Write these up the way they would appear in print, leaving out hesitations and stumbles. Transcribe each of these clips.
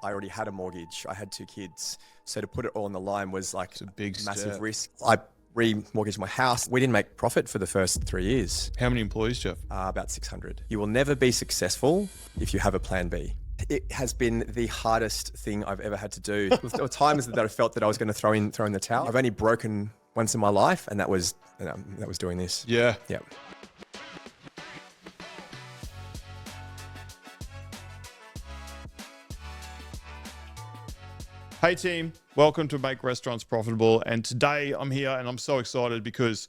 I already had a mortgage. I had 2 kids. So to put it all on the line was like It's a big massive step. risk. I remortgaged my house. We didn't make profit for the first 3 years, How many employees, Jeff? about 600. You will never be successful if you have a plan B. It has been the hardest thing I've ever had to do. There were times that I felt that I was going to throw in the towel. I've only broken once in my life, and that was doing this. Yeah. Yeah. Hey team, welcome to Make Restaurants Profitable. And today I'm here and I'm so excited because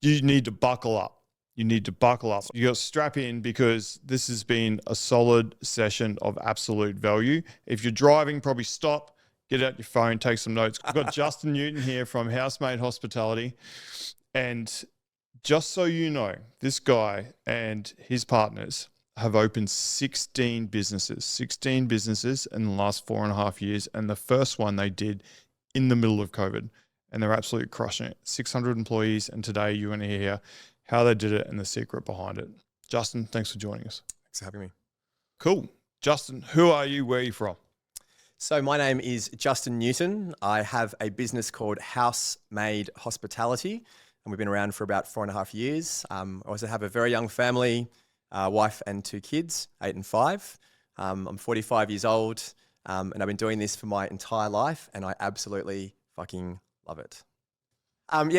you need to buckle up. You need to buckle up. You got to strap in because this has been a solid session of absolute value. If you're driving, probably stop, get out your phone, take some notes. We've got Justin Newton here from Housemade Hospitality. And just so you know, this guy and his partners have opened 16 businesses in the last 4.5 years. And the first one they did in the middle of COVID, and they're absolutely crushing it. 600 employees. And today you're going to hear how they did it and the secret behind it. Justin, thanks for joining us. Thanks for having me. Cool. Justin, who are you? Where are you from? So my name is Justin Newton. I have a business called Housemade Hospitality, and we've been around for about 4.5 years. I also have a very young family, wife and 2 kids, 8 and 5. I'm 45 years old, and I've been doing this for my entire life, and I absolutely fucking love it.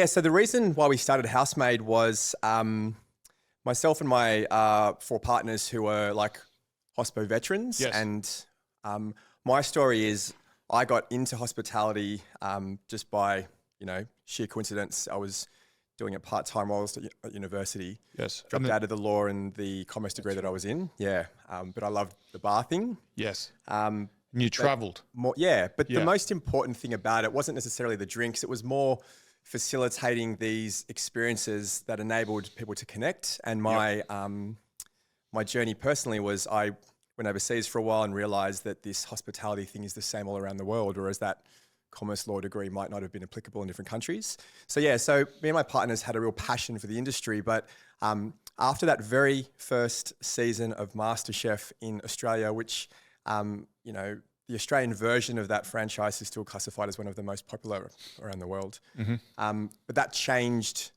So the reason why we started Housemade was myself and my 4 partners who were like hospo veterans. Yes. And my story is I got into hospitality just by, sheer coincidence. I was doing a part-time role at university. Yes. Dropped out of the law and the commerce degree that I was in. Yeah. But I loved the bar thing. Yes. And you traveled. The most important thing about it wasn't necessarily the drinks. It was more facilitating these experiences that enabled people to connect. And my my journey personally was I went overseas for a while and realized that this hospitality thing is the same all around the world, whereas that commerce law degree might not have been applicable in different countries. So me and my partners had a real passion for the industry. But after that very first season of MasterChef in Australia, which, the Australian version of that franchise is still classified as one of the most popular around the world. Mm-hmm. But that changed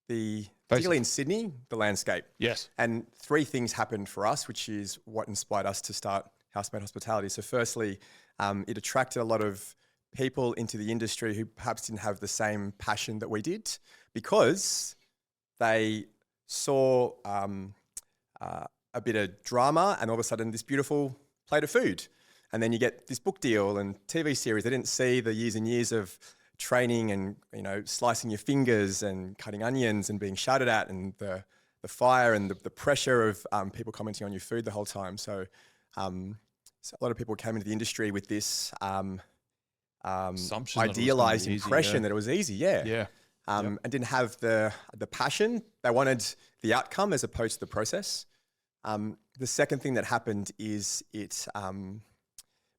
particularly in Sydney, the landscape. Yes. And 3 things happened for us, which is what inspired us to start Housemade Hospitality. So firstly, it attracted a lot of people into the industry who perhaps didn't have the same passion that we did, because they saw a bit of drama and all of a sudden this beautiful plate of food. And then you get this book deal and TV series. They didn't see the years and years of training and, slicing your fingers and cutting onions and being shouted at, and the fire and the pressure of people commenting on your food the whole time. So a lot of people came into the industry with this idealized impression that it was easy. And didn't have the passion. They wanted the outcome as opposed to the process. The second thing that happened is it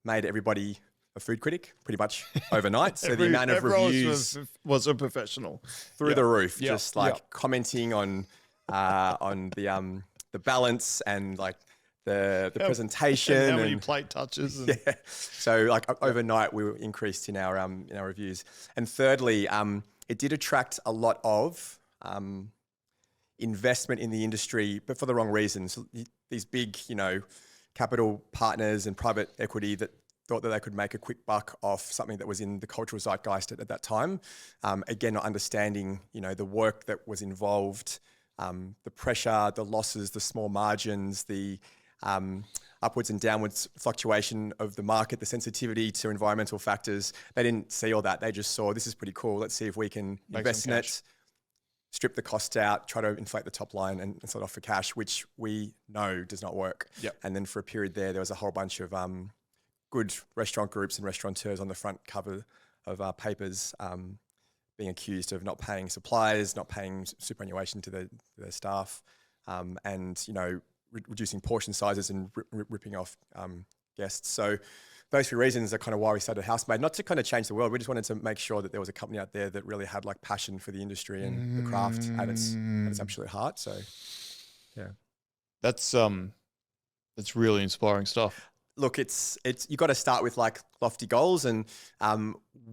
made everybody a food critic pretty much overnight. So the amount of reviews was a professional through the roof, just commenting on the balance and like the presentation and how many plate touches. So overnight we were increased in our reviews. And thirdly, it did attract a lot of investment in the industry, but for the wrong reasons. These big, capital partners and private equity that thought that they could make a quick buck off something that was in the cultural zeitgeist at that time. Again, not understanding, the work that was involved, the pressure, the losses, the small margins, the upwards and downwards fluctuation of the market, the sensitivity to environmental factors. They didn't see all that. They just saw, this is pretty cool. Let's see if we can invest in it, strip the costs out, try to inflate the top line and sell it off for cash, which we know does not work. And then for a period there was a whole bunch of good restaurant groups and restaurateurs on the front cover of our papers being accused of not paying suppliers, not paying superannuation to their staff, and, reducing portion sizes and ripping off guests. So those 3 reasons are kind of why we started Housemade, not to kind of change the world. We just wanted to make sure that there was a company out there that really had like passion for the industry and the craft at its absolute heart. So, that's really inspiring stuff. look, it's you got to start with like lofty goals, and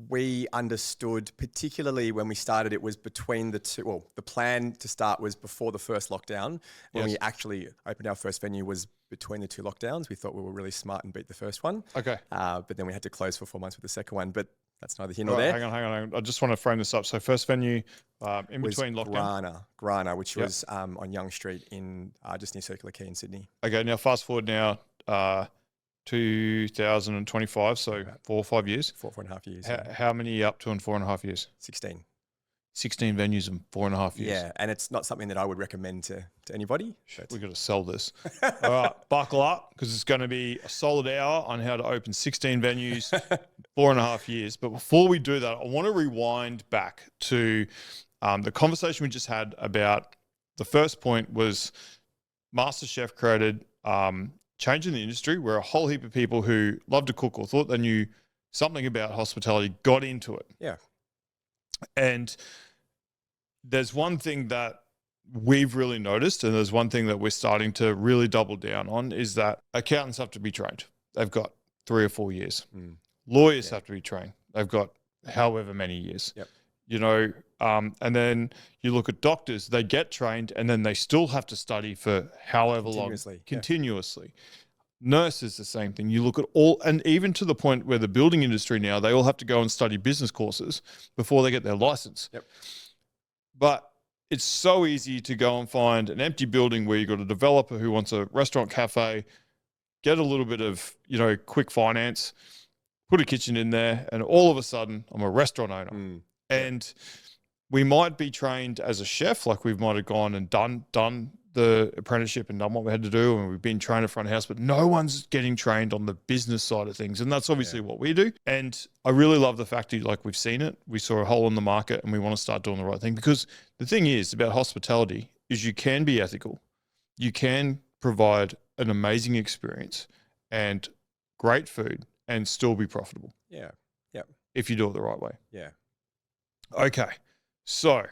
we understood, particularly when we started, it was between the two. Well, the plan to start was before the first lockdown. When we actually opened our first venue was between the two lockdowns. We thought we were really smart and beat the first one. Okay. But then we had to close for 4 months with the second one. But that's neither here nor there. Hang on. I just want to frame this up. So first venue in Was between lockdown. Grana, which was on Young Street in just near Circular Quay in Sydney. Okay, now fast forward now 2025, so 4 or 5 years. 4.5 years. How many up to in 4.5 years? 16. 16 venues in 4.5 years. Yeah, and it's not something that I would recommend to anybody. We've got to sell this. All right, buckle up, because it's going to be a solid hour on how to open 16 venues, 4.5 years. But before we do that, I want to rewind back to the conversation we just had about the first point was MasterChef created change in the industry where a whole heap of people who loved to cook or thought they knew something about hospitality got into it. Yeah. And there's one thing that we've really noticed, and there's one thing that we're starting to really double down on, is that accountants have to be trained. They've got 3 or 4 years. Lawyers have to be trained. They've got however many years. Yep. You know, and then you look at doctors, they get trained and then they still have to study for however long. Continuously. Nurses, the same thing. You look at all, and even to the point where the building industry now, they all have to go and study business courses before they get their license. Yep. But it's so easy to go and find an empty building where you've got a developer who wants a restaurant cafe, get a little bit of, you know, quick finance, put a kitchen in there, and all of a sudden I'm a restaurant owner. And we might be trained as a chef, like we might have gone and done the apprenticeship and done what we had to do, and we've been trained at front of house, but no one's getting trained on the business side of things. And that's obviously what we do. And I really love the fact that, like, we've seen it, we saw a hole in the market, and we want to start doing the right thing. Because the thing is about hospitality is you can be ethical, you can provide an amazing experience and great food and still be profitable. Yeah. If you do it the right way. Yeah. Okay. So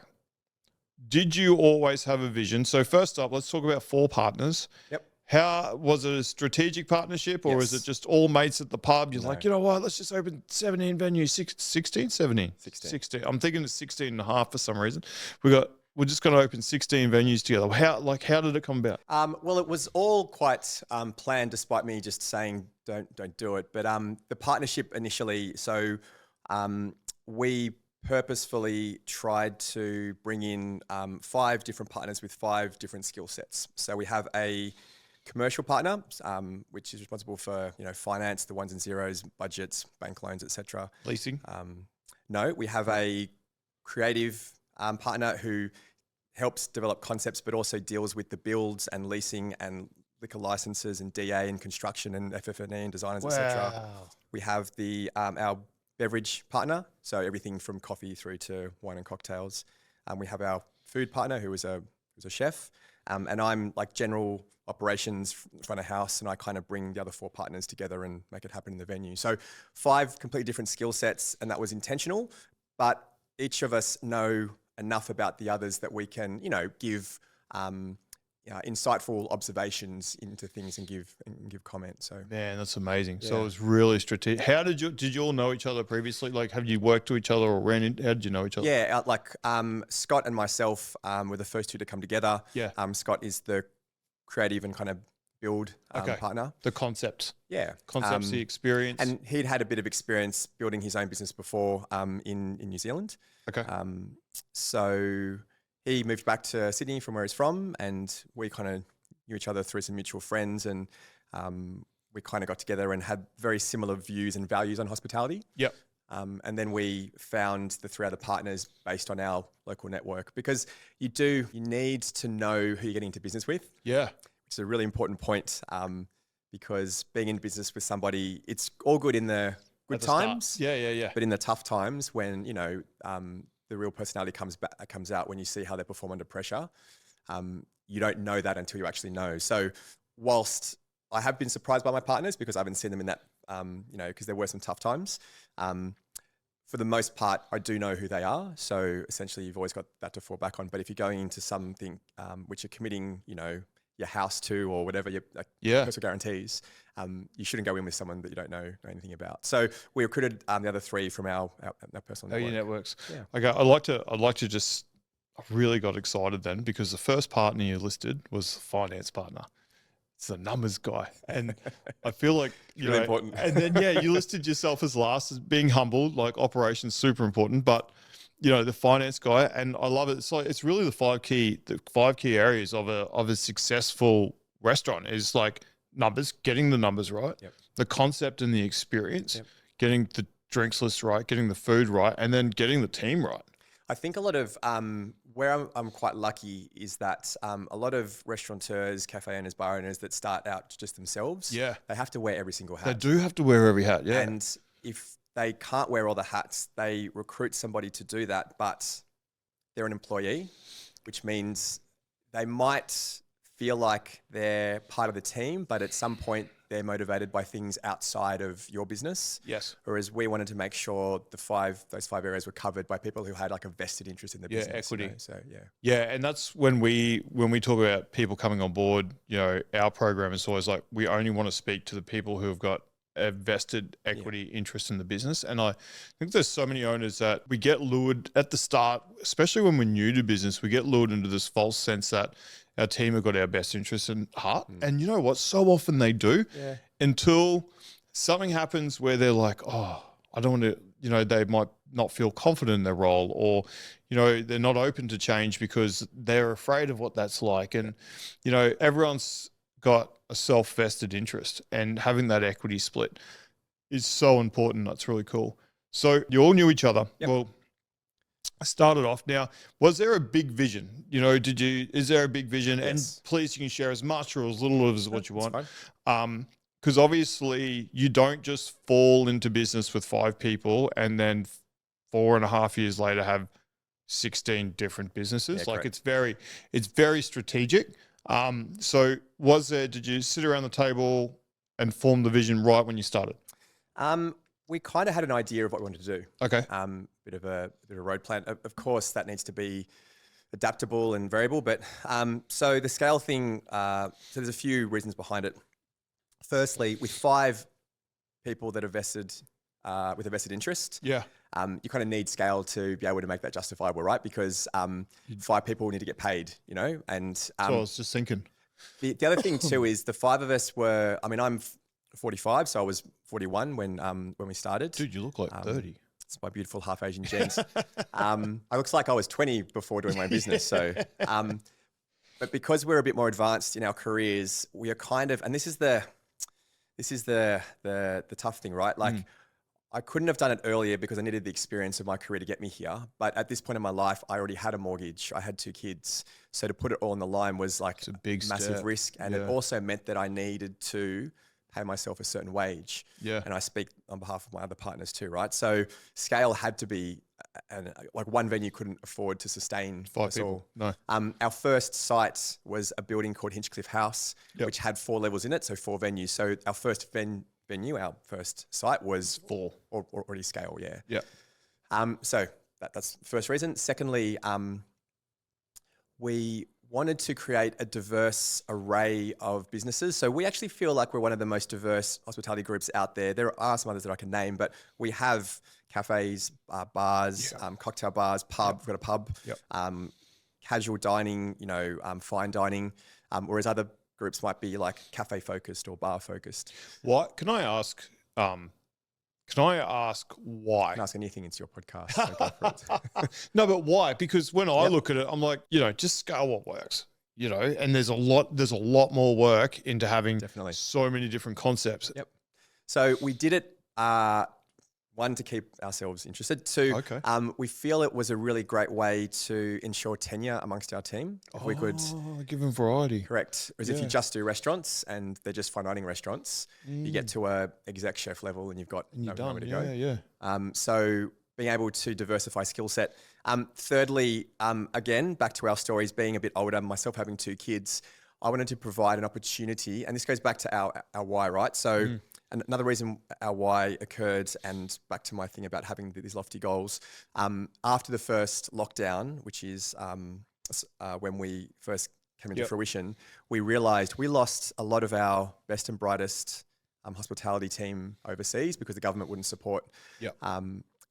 did you always have a vision? So first up, let's talk about 4 partners. Yep. How was it a strategic partnership, or is it just all mates at the pub? You're like, you know what, let's just open 17 venues, 16, 17? 16. I'm thinking it's 16 and a half for some reason. We're just going to open 16 venues together. How did it come about? Well, it was all quite planned, despite me just saying don't do it. But the partnership initially, so we purposefully tried to bring in 5 different partners with 5 different skill sets. So we have a commercial partner, which is responsible for finance, the ones and zeros, budgets, bank loans, etc. Leasing? No, we have a creative partner who helps develop concepts, but also deals with the builds and leasing and liquor licenses and DA and construction and FF&E and designers, etc. We have our beverage partner, so everything from coffee through to wine and cocktails. We have our food partner, who's a chef, and I'm like general operations, front of house, and I kind of bring the other 4 partners together and make it happen in the venue. So 5 completely different skill sets, and that was intentional, but each of us know enough about the others that we can, give insightful observations into things and give comments. So man, that's amazing. Yeah. So it was really strategic. How did you all know each other previously? Like, have you worked to each other or how did you know each other? Yeah, Scott and myself were the first 2 to come together. Yeah. Scott is the creative and kind of build partner. The concept. Yeah. Concepts, the experience. And he'd had a bit of experience building his own business before in New Zealand. Okay. So he moved back to Sydney from where he's from, and we kind of knew each other through some mutual friends, and we kind of got together and had very similar views and values on hospitality. Yep. And then we found the 3 other partners based on our local network, because you need to know who you're getting into business with. Yeah. Which is a really important point, because being in business with somebody, it's all good in the good times. Yeah. But in the tough times when, the real personality comes out when you see how they perform under pressure, you don't know that until you actually know. So whilst I have been surprised by my partners because I haven't seen them in that, because there were some tough times, for the most part, I do know who they are. So essentially you've always got that to fall back on. But if you're going into something which you're committing, your house to or whatever your Yeah. personal guarantees, you shouldn't go in with someone that you don't know anything about. So we recruited the other three from our personal Oh, your network. networks. Yeah. Okay, I'd like to just. I really got excited then because the first partner you listed was the finance partner. It's the numbers guy, and I feel like you Really know. important. And then you listed yourself as last as being humble, like operations super important, but the finance guy, and I love it. It's like it's really the five key areas of a successful restaurant is like numbers, getting the numbers right, Yep. the concept and the experience, Yep. getting the drinks list right, getting the food right, and then getting the team right. I think a lot of where I'm quite lucky is that a lot of restaurateurs, cafe owners, bar owners that start out just themselves, they have to wear every single hat. They do have to wear every hat, yeah. And if they can't wear all the hats, they recruit somebody to do that, but they're an employee, which means they might feel like they're part of the team, but at some point they're motivated by things outside of your business. Yes. Whereas we wanted to make sure those five areas were covered by people who had like a vested interest in the business. Equity. So yeah. Yeah, and that's when we talk about people coming on board, our program is always like we only want to speak to the people who have got a vested equity interest in the business. And I think there's so many owners that we get lured at the start, especially when we're new to business, we get lured into this false sense that our team have got our best interests in heart. And you know what? So often they do until something happens where they're like, oh, I don't want to, they might not feel confident in their role or, they're not open to change because they're afraid of what that's like. And, everyone's got a self-vested interest and having that equity split is so important. That's really cool. So you all knew each other. Yep. Well, I started off. Now, was there a big vision? Is there a big vision? Yes. And please, you can share as much or as little as what you That's want. fine. Because obviously you don't just fall into business with 5 people and then 4.5 years later have 16 different businesses. Yeah, like correct. it's very strategic. So did you sit around the table and form the vision right when you started? We kind of had an idea of what we wanted to do. Okay. Bit of a road plan. Of course, that needs to be adaptable and variable. But so the scale thing. So there's a few reasons behind it. Firstly, with 5 people that are vested with a vested interest, Yeah. you kind of need scale to be able to make that justifiable, right? Because 5 people need to get paid, And So I was just thinking. the other thing too is the 5 of us were. I mean, I'm 45, so I was 41 when we started. Dude, you look like 30. It's my beautiful half Asian genes. I looks like I was 20 before doing my own business. So, but because we're a bit more advanced in our careers, we are kind of, and this is the tough thing, right? Like, I couldn't have done it earlier because I needed the experience of my career to get me here. But at this point in my life, I already had a mortgage. I had 2 kids. So to put it all on the line was like It's a big massive step. risk. And it also meant that I needed to pay myself a certain wage. Yeah. And I speak on behalf of my other partners too, right? So scale had to be, and like one venue couldn't afford to sustain 5 us people. all. No. Our first site was a building called Hinchcliffe House, Yep. which had 4 levels in it, so 4 venues. So our first venue, our first site was 4. or already scale, yeah. Yeah. So that's the first reason. Secondly, we wanted to create a diverse array of businesses. So we actually feel like we're one of the most diverse hospitality groups out there. There are some others that I can name, but we have cafes, bars, cocktail bars, pub. We've got a pub, casual dining, fine dining, whereas other groups might be like cafe focused or bar focused. What can I ask? Why? I can ask anything, it's your podcast. So go for it. No, but why? Because when I look at it, I'm like, just scale what works, and there's a lot more work into having Definitely. so many different concepts. Yep. So we did it, 1, to keep ourselves interested. 2, we feel it was a really great way to ensure tenure amongst our team. If we could give them variety. correct. Whereas if you just do restaurants and they're just fine dining restaurants, you get to a exec chef level and you've got You're nowhere done. to go. Yeah. So being able to diversify skill set. Thirdly, again, back to our stories, being a bit older, myself having 2 kids, I wanted to provide an opportunity, and this goes back to our why, right? So another reason our why occurred, and back to my thing about having these lofty goals, after the first lockdown, which is when we first came into fruition, we realized we lost a lot of our best and brightest hospitality team overseas because the government wouldn't support.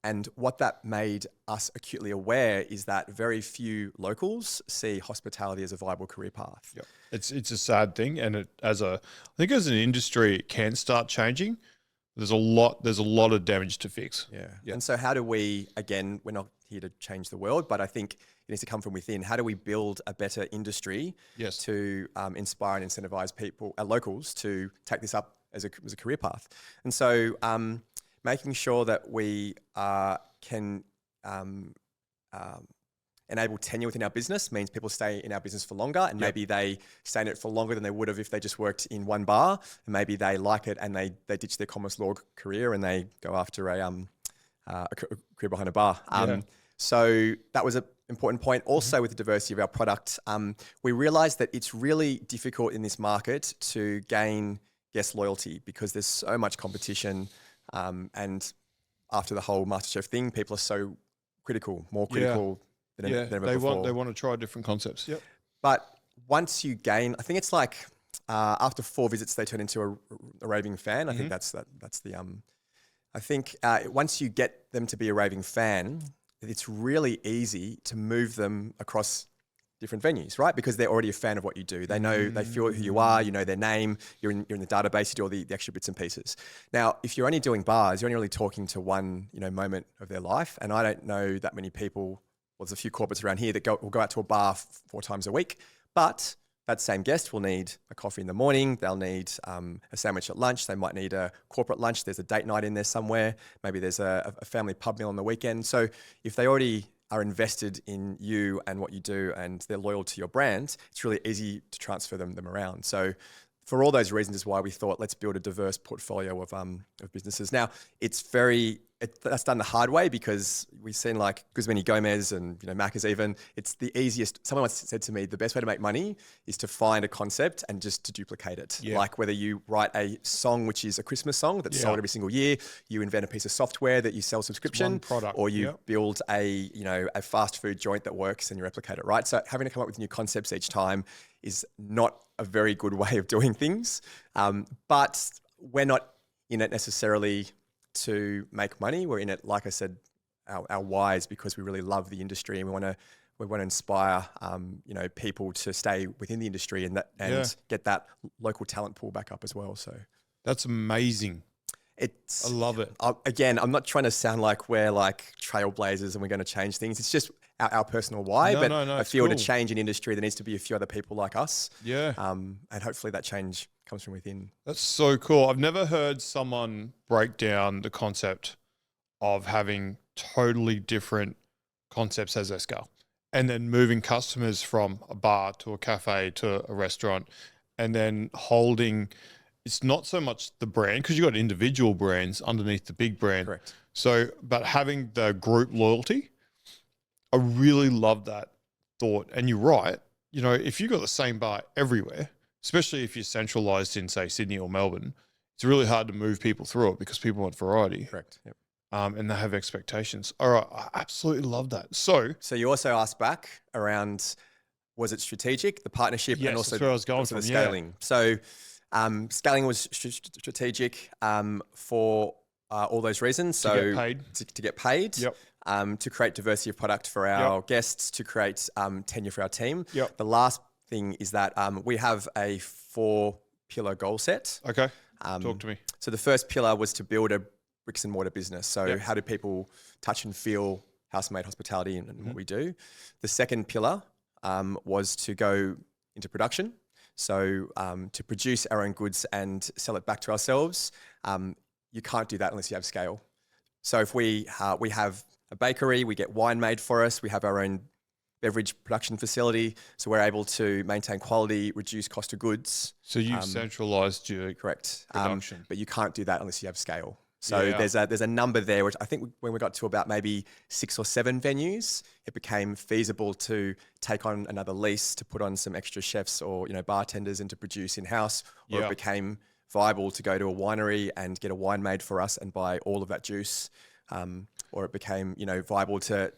And what that made us acutely aware is that very few locals see hospitality as a viable career path. It's a sad thing, and I think as an industry, it can start changing. There's a lot of damage to fix. And so how do we, again, we're not here to change the world, but I think it needs to come from within. How do we build a better industry to inspire and incentivize people, locals, to take this up as a career path? And so making sure that we can enable tenure within our business means people stay in our business for longer, and maybe they stay in it for longer than they would have if they just worked in one bar, and maybe they like it and they ditch their commerce law career and they go after a career behind a bar. So that was an important point. Also, with the diversity of our product, we realized that it's really difficult in this market to gain guest loyalty because there's so much competition. And after the whole MasterChef thing, people are so critical, more critical than ever before. They want to try different concepts. But once you gain, I think it's like after 4 visits, they turn into a raving fan. I think that's the. I think once you get them to be a raving fan, it's really easy to move them across different venues, right? Because they're already a fan of what you do. They know, they feel who you are, you know their name, you're in the database, you do all the extra bits and pieces. Now, if you're only doing bars, you're only really talking to one, moment of their life. And I don't know that many people, well, there's a few corporates around here that will go out to a bar 4 times a week, but that same guest will need a coffee in the morning. They'll need a sandwich at lunch. They might need a corporate lunch. There's a date night in there somewhere. Maybe there's a family pub meal on the weekend. So if they already are invested in you and what you do and they're loyal to your brand, it's really easy to transfer them around. So for all those reasons is why we thought, let's build a diverse portfolio of businesses. Now, that's done the hard way because we've seen like Guzman y Gomez and Macca's even. It's the easiest. Someone once said to me, the best way to make money is to find a concept and just to duplicate it. Like whether you write a song which is a Christmas song that's sold every single year, you invent a piece of software that you sell subscription, product, or you build a fast food joint that works and you replicate it, right? So having to come up with new concepts each time is not a very good way of doing things. But we're not in it necessarily to make money. We're in it, like I said, our why is because we really love the industry and we want to inspire people to stay within the industry and get that local talent pool back up as well. So that's amazing. I love it. Again, I'm not trying to sound like we're like trailblazers and we're going to change things. It's just our personal why. I feel to change an industry, there needs to be a few other people like us. And hopefully that change comes from within. That's so cool. I've never heard someone break down the concept of having totally different concepts as Escal and then moving customers from a bar to a cafe to a restaurant and then holding, it's not so much the brand because you've got individual brands underneath the big brand. Correct. So, but having the group loyalty, I really love that thought. And you're right. If you've got the same bar everywhere, especially if you're centralized in, say, Sydney or Melbourne, it's really hard to move people through it because people want variety. Correct. Yep. And they have expectations. All right. I absolutely love that. So you also asked back around, was it strategic, the partnership, and also, that's where I was going the scaling. So scaling was strategic for all those reasons. So to get paid. To create diversity of product for our guests, to create tenure for our team. The last thing is that we have a 4-pillar goal set. Okay. Talk to me. So the first pillar was to build a bricks and mortar business. So how do people touch and feel house-made hospitality and what we do? The second pillar was to go into production. So to produce our own goods and sell it back to ourselves. You can't do that unless you have scale. So if we have a bakery, we get wine made for us, we have our own beverage production facility, so we're able to maintain quality, reduce cost of goods. So you've centralized your production, but you can't do that unless you have scale. So there's a number there, which I think when we got to about maybe 6 or 7 venues, it became feasible to take on another lease, to put on some extra chefs or bartenders and to produce in-house, or it became viable to go to a winery and get a wine made for us and buy all of that juice, or it became viable to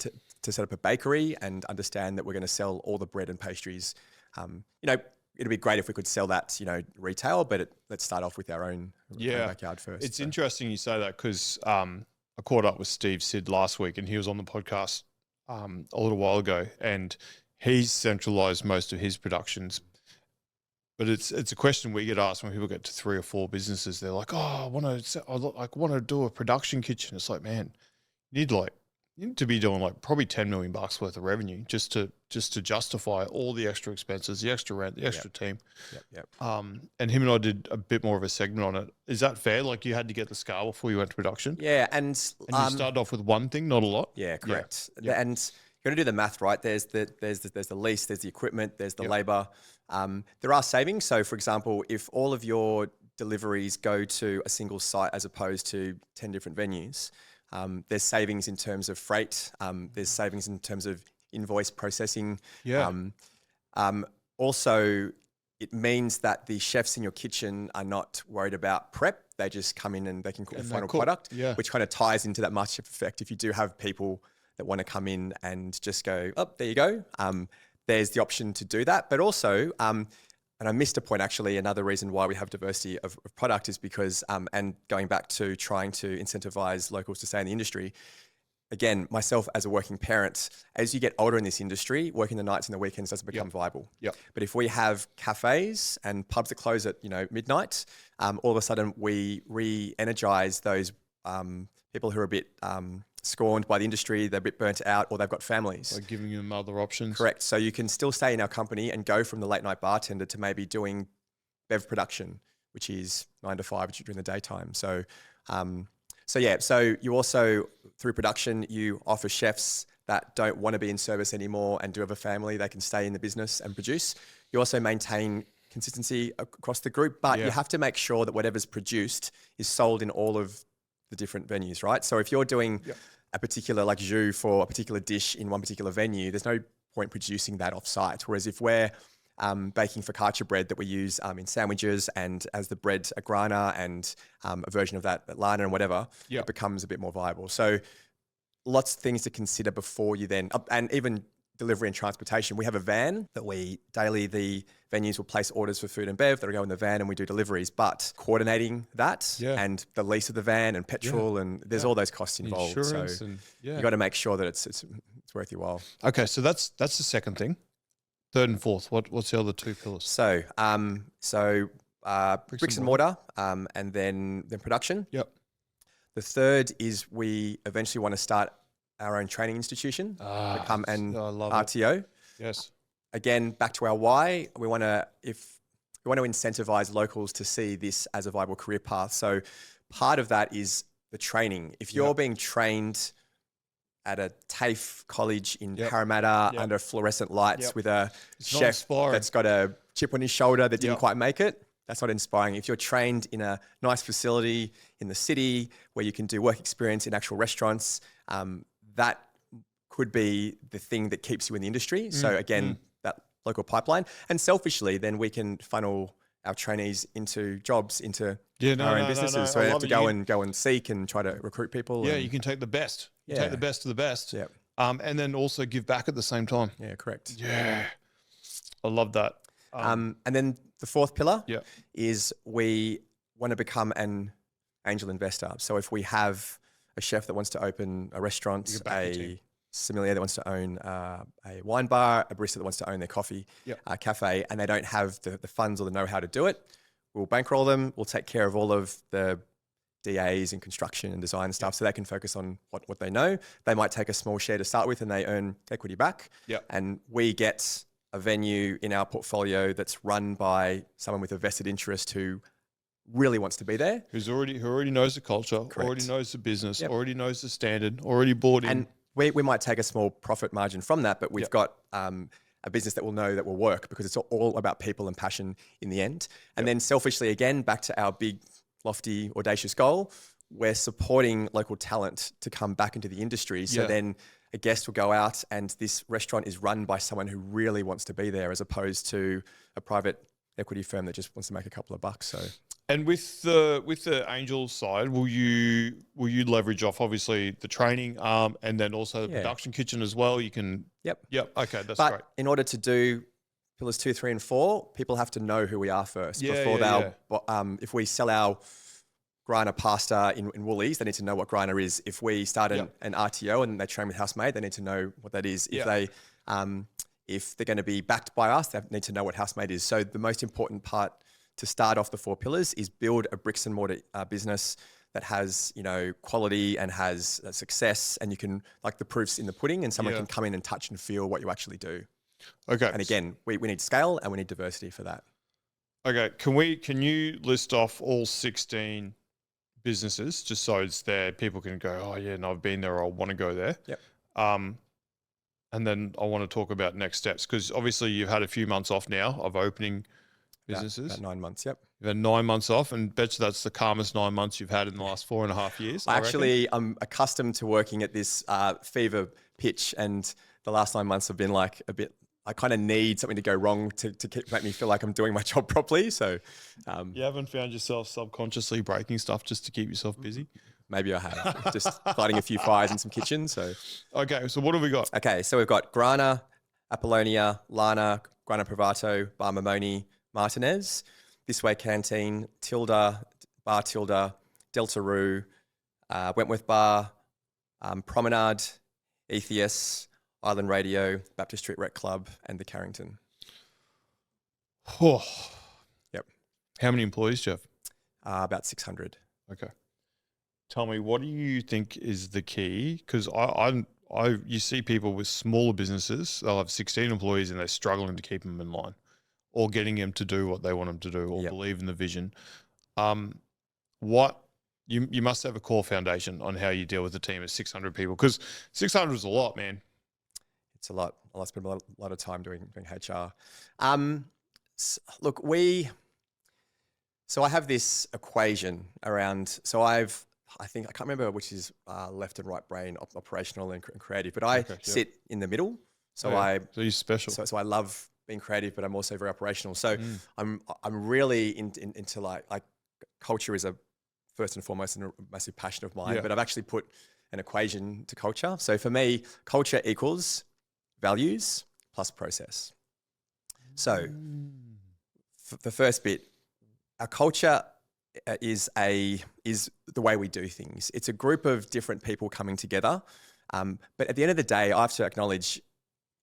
set up a bakery and understand that we're going to sell all the bread and pastries You know, it'd be great if we could sell that, you know, retail, but let's start off with our own backyard first. It's interesting you say that because I caught up with Steve Sid last week and he was on the podcast a little while ago, and he's centralized most of his productions. But it's a question we get asked when people get to 3 or 4 businesses. They're like, "Oh, I want to do a production kitchen." It's like, man, you need to be doing like probably $10 million worth of revenue just to justify all the extra expenses, the extra rent, the extra team. Yep. And him and I did a bit more of a segment on it. Is that fair? Like you had to get the scale before you went to production? Yeah, and you started off with one thing, not a lot. Yeah, correct. Yeah. And you got to do the math, right? There's the lease, there's the equipment, there's the labor. There are savings. So, for example, if all of your deliveries go to a single site as opposed to 10 different venues, there's savings in terms of freight. There's savings in terms of invoice processing. Yeah. Also, it means that the chefs in your kitchen are not worried about prep. They just come in and they can cook the final product, which kind of ties into that MasterChef effect. If you do have people that want to come in and just go, oh, there you go, there's the option to do that. But also, and I missed a point actually, another reason why we have diversity of product is because, and going back to trying to incentivize locals to stay in the industry, again, myself as a working parent, as you get older in this industry, working the nights and the weekends doesn't become viable. But if we have cafes and pubs that close at, you know, midnight, all of a sudden we re-energize those people who are a bit scorned by the industry, they're a bit burnt out, or they've got families. Like giving them other options. Correct. So you can still stay in our company and go from the late night bartender to maybe doing bev production, which is 9 to 5 during the daytime. So you also, through production, you offer chefs that don't want to be in service anymore and do have a family, they can stay in the business and produce. You also maintain consistency across the group, but you have to make sure that whatever's produced is sold in all of the different venues, right? So if you're doing a particular like jus for a particular dish in one particular venue, there's no point producing that off-site. Whereas if we're baking focaccia bread that we use in sandwiches, and as the bread a grana and a version of that lana and whatever, it becomes a bit more viable. So lots of things to consider before you then, and even delivery and transportation. We have a van that the venues will place orders for food and bev that'll go in the van and we do deliveries, but coordinating that and the lease of the van and petrol and there's all those costs involved. Insurance, so and you got to make sure that it's worth your while. Okay. So that's the second thing. Third and fourth, what's the other 2 pillars? So, bricks and mortar, and then production. Yep. The third is we eventually want to start our own training institution, become an RTO. Yes. Again, back to our why. We want to incentivize locals to see this as a viable career path. So part of that is the training. If you're being trained at a TAFE college in Parramatta under fluorescent lights with a chef that's got a chip on his shoulder that didn't quite make it, that's not inspiring. If you're trained in a nice facility in the city where you can do work experience in actual restaurants, that could be the thing that keeps you in the industry. So again, that local pipeline. And selfishly, then we can funnel our trainees into jobs, into our own businesses. So we have to go and seek and try to recruit people. Yeah, you can take the best. Take the best of the best. Yeah. And then also give back at the same time. Yeah, correct. Yeah. I love that. And then the fourth pillar is we want to become an angel investor. So if we have a chef that wants to open a restaurant, a sommelier that wants to own a wine bar, a barista that wants to own their coffee cafe, and they don't have the funds or the know-how to do it, we'll bankroll them. We'll take care of all of the DAs and construction and design stuff so they can focus on what they know. They might take a small share to start with and they earn equity back. And we get a venue in our portfolio that's run by someone with a vested interest who really wants to be there. Who already knows the culture, already knows the business, already knows the standard, already bought in. And we might take a small profit margin from that, but we've got a business that will know that will work because it's all about people and passion in the end. And then selfishly, again, back to our big, lofty, audacious goal, we're supporting local talent to come back into the industry. So then a guest will go out and this restaurant is run by someone who really wants to be there as opposed to a private equity firm that just wants to make a couple of bucks. So. And with the Angel side, will you leverage off obviously the training and then also the production kitchen as well? You can. Yep. Okay, that's but great. In order to do pillars 2, 3, and 4, people have to know who we are first Yeah, before yeah, they'll. If we sell our Griner pasta in Woolies, they need to know what Griner is. If we start an RTO and they train with Housemade, they need to know what that is. If they're going to be backed by us, they need to know what Housemade is. So the most important part to start off the 4 pillars is build a bricks and mortar business that has, quality and has success, and you can, like, the proof's in the pudding, and someone can come in and touch and feel what you actually do. Okay. And again, we need scale and we need diversity for that. Okay. Can you list off all 16 businesses just so it's there? People can go, oh yeah, no, I've been there, or I want to go there. Yep. And then I want to talk about next steps, because obviously you've had a few months off now of opening businesses. About 9 months, yep. You've had 9 months off, and bet you that's the calmest 9 months you've had in the last 4.5 years. I'm accustomed to working at this fever pitch, and the last 9 months have been like a bit. I kind of need something to go wrong to make me feel like I'm doing my job properly. So, you haven't found yourself subconsciously breaking stuff just to keep yourself busy? Maybe I have. Just lighting a few fires in some kitchens. So, okay. So what have we got? Okay, so we've got Grana, Apollonia, Lana, Grana Privato, Bar Mamoni, Martinez, This Way Canteen, Tilda, Bar Tilda, Delta Roo, Wentworth Bar, Promenade, Atheus, Island Radio, Baptist Street Rec Club, and the Carrington. Oh. Yep. How many employees, Jeff? About 600. Okay. Tell me, what do you think is the key? Because you see people with smaller businesses, they'll have 16 employees and they're struggling to keep them in line, or getting them to do what they want them to do, or believe in the vision. You must have a core foundation on how you deal with a team of 600 people, because 600 is a lot, man. It's a lot. I spend a lot of time doing HR. Look, so I have this equation around. So I can't remember which is left and right brain, operational and creative, but I sit in the middle. So so you're special. So I love being creative, but I'm also very operational. So I'm really into like culture is a first and foremost and a massive passion of mine. But I've actually put an equation to culture. So for me, culture equals values plus process. So the first bit, our culture is the way we do things. It's a group of different people coming together. But at the end of the day, I have to acknowledge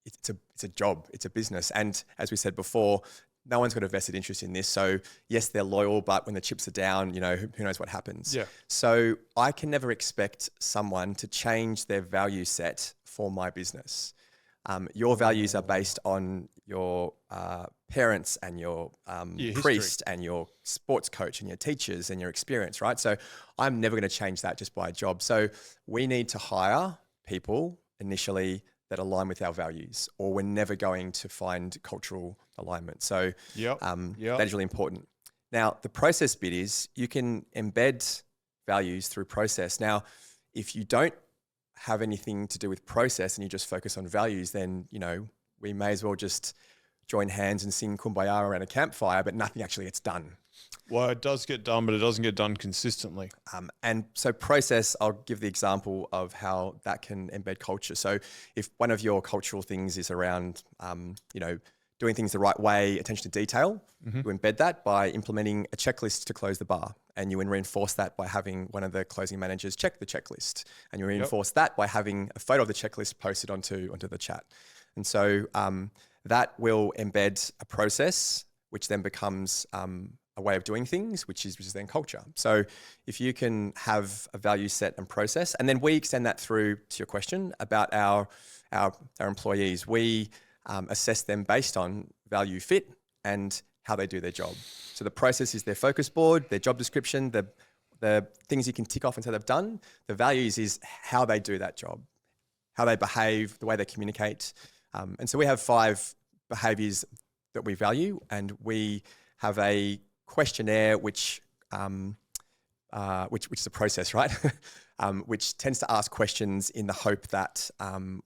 it's a job, it's a business. And as we said before, no one's got a vested interest in this. So yes, they're loyal, but when the chips are down, who knows what happens. Yeah. So I can never expect someone to change their value set for my business. Your values are based on your parents and your priest and your sports coach and your teachers and your experience, right? So I'm never going to change that just by a job. So we need to hire people initially that align with our values, or we're never going to find cultural alignment. So that is really important. Now, the process bit is you can embed values through process. Now, if you don't have anything to do with process and you just focus on values, then, we may as well just join hands and sing Kumbaya around a campfire, but nothing actually gets done. Well, it does get done, but it doesn't get done consistently. And so process, I'll give the example of how that can embed culture. So if one of your cultural things is around, doing things the right way, attention to detail, you embed that by implementing a checklist to close the bar. And you reinforce that by having one of the closing managers check the checklist. And you reinforce that by having a photo of the checklist posted onto the chat. And so that will embed a process, which then becomes a way of doing things, which is then culture. So if you can have a value set and process, and then we extend that through to your question about our employees, we assess them based on value fit and how they do their job. So the process is their focus board, their job description, the things you can tick off and say they've done. The values is how they do that job, how they behave, the way they communicate. And so we have 5 behaviors that we value, and we have a questionnaire which is a process, right? Which tends to ask questions in the hope that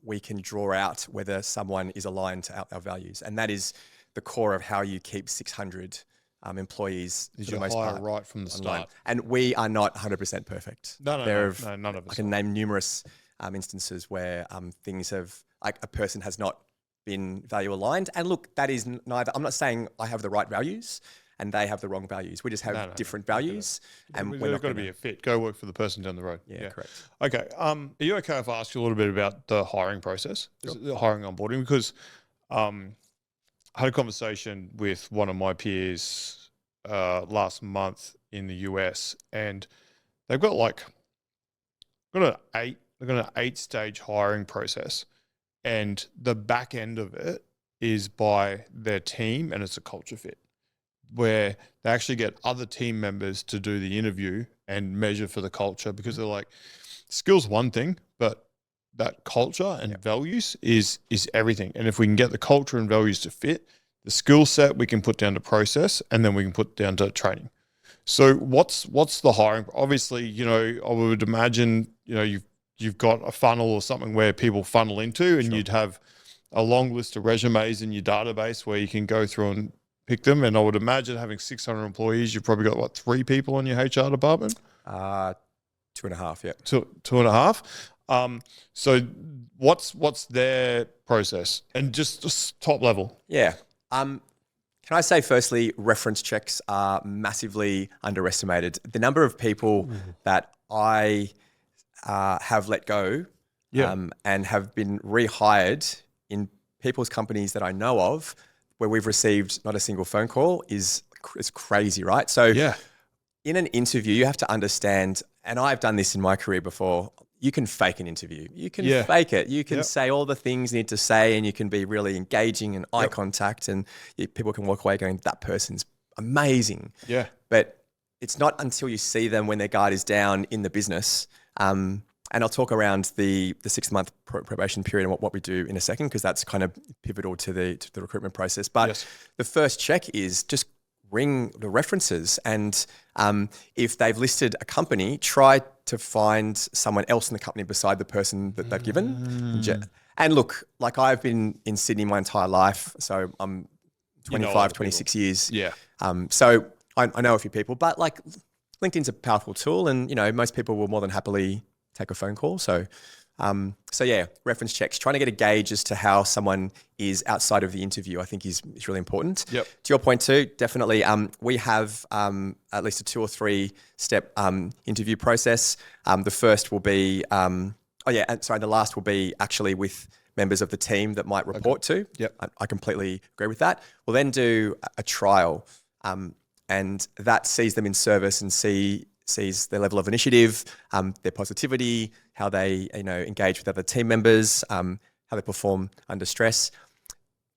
we can draw out whether someone is aligned to our values. And that is the core of how you keep 600 employees for the most part right from the online. start. And we are not 100% perfect. No, none of us. I can name numerous instances where things have, like, a person has not been value aligned. And look, that is neither. I'm not saying I have the right values and they have the wrong values. We just have different values, and we're not got to be a fit. Go work for the person down the road. Yeah, correct. Okay. Are you okay if I ask you a little bit about the hiring process, the hiring onboarding? Because I had a conversation with one of my peers last month in the US, and they've got an 8-stage hiring process, and the back end of it is by their team, and it's a culture fit, where they actually get other team members to do the interview and measure for the culture, because they're like, skills one thing, but that culture and values is everything. And if we can get the culture and values to fit, the skill set we can put down to process, and then we can put down to training. So what's the hiring? Obviously, I would imagine, you've got a funnel or something where people funnel into, and you'd have a long list of resumes in your database where you can go through and pick them. And I would imagine having 600 employees, you've probably got 3 people on your HR department? 2.5, yeah. 2.5. So what's their process, and just top level? Yeah. Can I say firstly, reference checks are massively underestimated. The number of people that I have let go and have been rehired in people's companies that I know of, where we've received not a single phone call, is crazy, right? So in an interview, you have to understand, and I've done this in my career before, you can fake an interview. You can fake it. You can say all the things you need to say, and you can be really engaging and eye contact, and people can walk away going, that person's amazing. Yeah. But it's not until you see them when their guard is down in the business. And I'll talk around the 6-month probation period and what we do in a second, because that's kind of pivotal to the recruitment process. But the first check is just ring the references, and if they've listed a company, try to find someone else in the company beside the person that they've given. And look, I've been in Sydney my entire life, so I'm 25, 26 years. Yeah. So I know a few people, but LinkedIn's a powerful tool, and most people will more than happily take a phone call. So reference checks, trying to get a gauge as to how someone is outside of the interview, I think is really important. Yep. To your point too, definitely, we have at least a 2 or 3 step interview process. The first will be, the last will be actually with members of the team that might report to. Yep. I completely agree with that. We'll then do a trial, and that sees them in service and sees their level of initiative, their positivity, how they engage with other team members, how they perform under stress.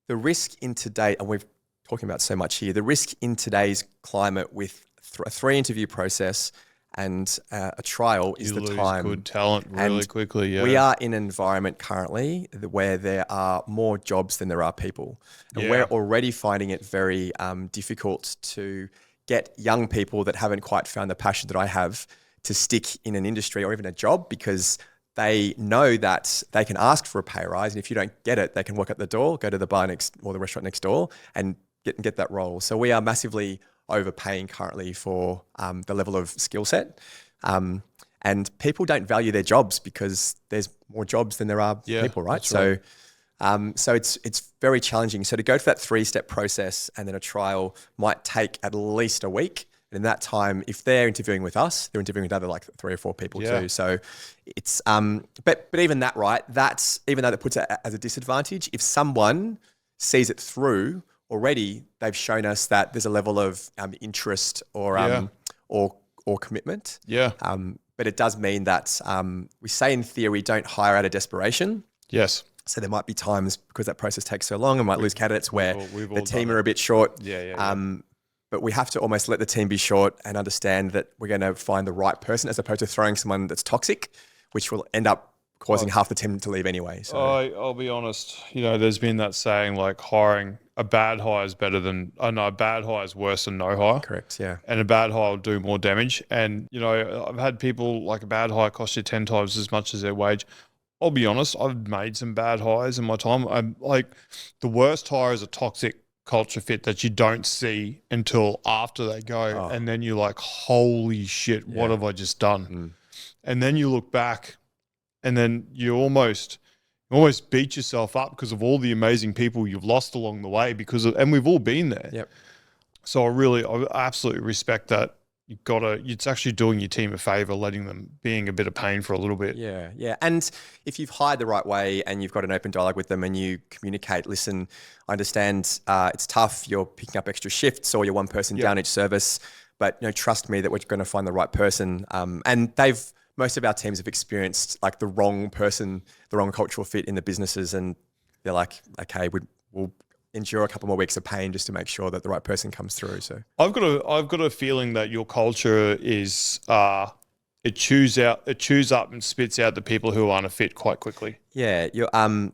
The risk in today, and we're talking about so much here, the risk in today's climate with a 3 interview process and a trial is the time. Good talent really quickly. Yeah. We are in an environment currently where there are more jobs than there are people. And we're already finding it very difficult to get young people that haven't quite found the passion that I have to stick in an industry or even a job, because they know that they can ask for a pay rise, and if you don't get it, they can walk out the door, go to the bar next or the restaurant next door, and get that role. So we are massively overpaying currently for the level of skill set, and people don't value their jobs because there's more jobs than there are people, right? So it's very challenging. So to go through that 3-step process and then a trial might take at least a week. And in that time, if they're interviewing with us, they're interviewing with other 3 or 4 people too. So it's, but even that, right? That's, even though that puts it as a disadvantage, if someone sees it through already, they've shown us that there's a level of interest or commitment. Yeah. But it does mean that we say in theory, don't hire out of desperation. Yes. So there might be times, because that process takes so long, and might lose candidates where the team are a bit short. But we have to almost let the team be short and understand that we're going to find the right person, as opposed to throwing someone that's toxic, which will end up causing half the team to leave anyway. So I'll be honest, there's been that saying, hiring, a bad hire is better than, a bad hire is worse than no hire. Correct, yeah. And a bad hire will do more damage. And, I've had people, a bad hire cost you 10 times as much as their wage. I'll be honest, I've made some bad hires in my time. I'm the worst hire is a toxic culture fit that you don't see until after they go. And then you're like, holy shit, what have I just done? And then you look back, and then you almost almost beat yourself up because of all the amazing people you've lost along the way and we've all been there. Yep. So I absolutely respect that. It's actually doing your team a favor, letting them being a bit of pain for a little bit. Yeah, yeah. And if you've hired the right way and you've got an open dialogue with them and you communicate, listen, I understand it's tough. You're picking up extra shifts or you're one person down each service, but trust me that we're going to find the right person. And most of our teams have experienced like the wrong person, the wrong cultural fit in the businesses, and they're like, okay, we'll endure a couple more weeks of pain just to make sure that the right person comes through. So I've got a feeling that your culture is it chews up and spits out the people who aren't a fit quite quickly. Yeah, I'm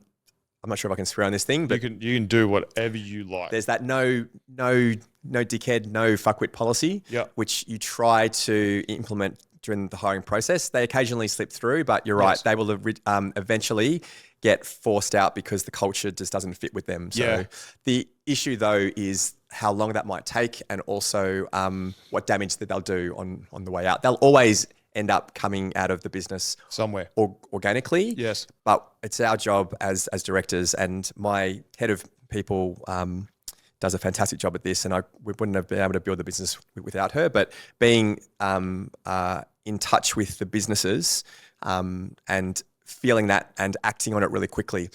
not sure if I can swear on this thing, but you can do whatever you like. There's that no dickhead, no fuckwit policy, which you try to implement during the hiring process. They occasionally slip through, but you're right, they will eventually get forced out because the culture just doesn't fit with them. So the issue though is how long that might take, and also what damage that they'll do on the way out. They'll always end up coming out of the business somewhere organically. Yes, but it's our job as directors, and my head of people does a fantastic job at this, and we wouldn't have been able to build the business without her. But being in touch with the businesses and feeling that and acting on it really quickly.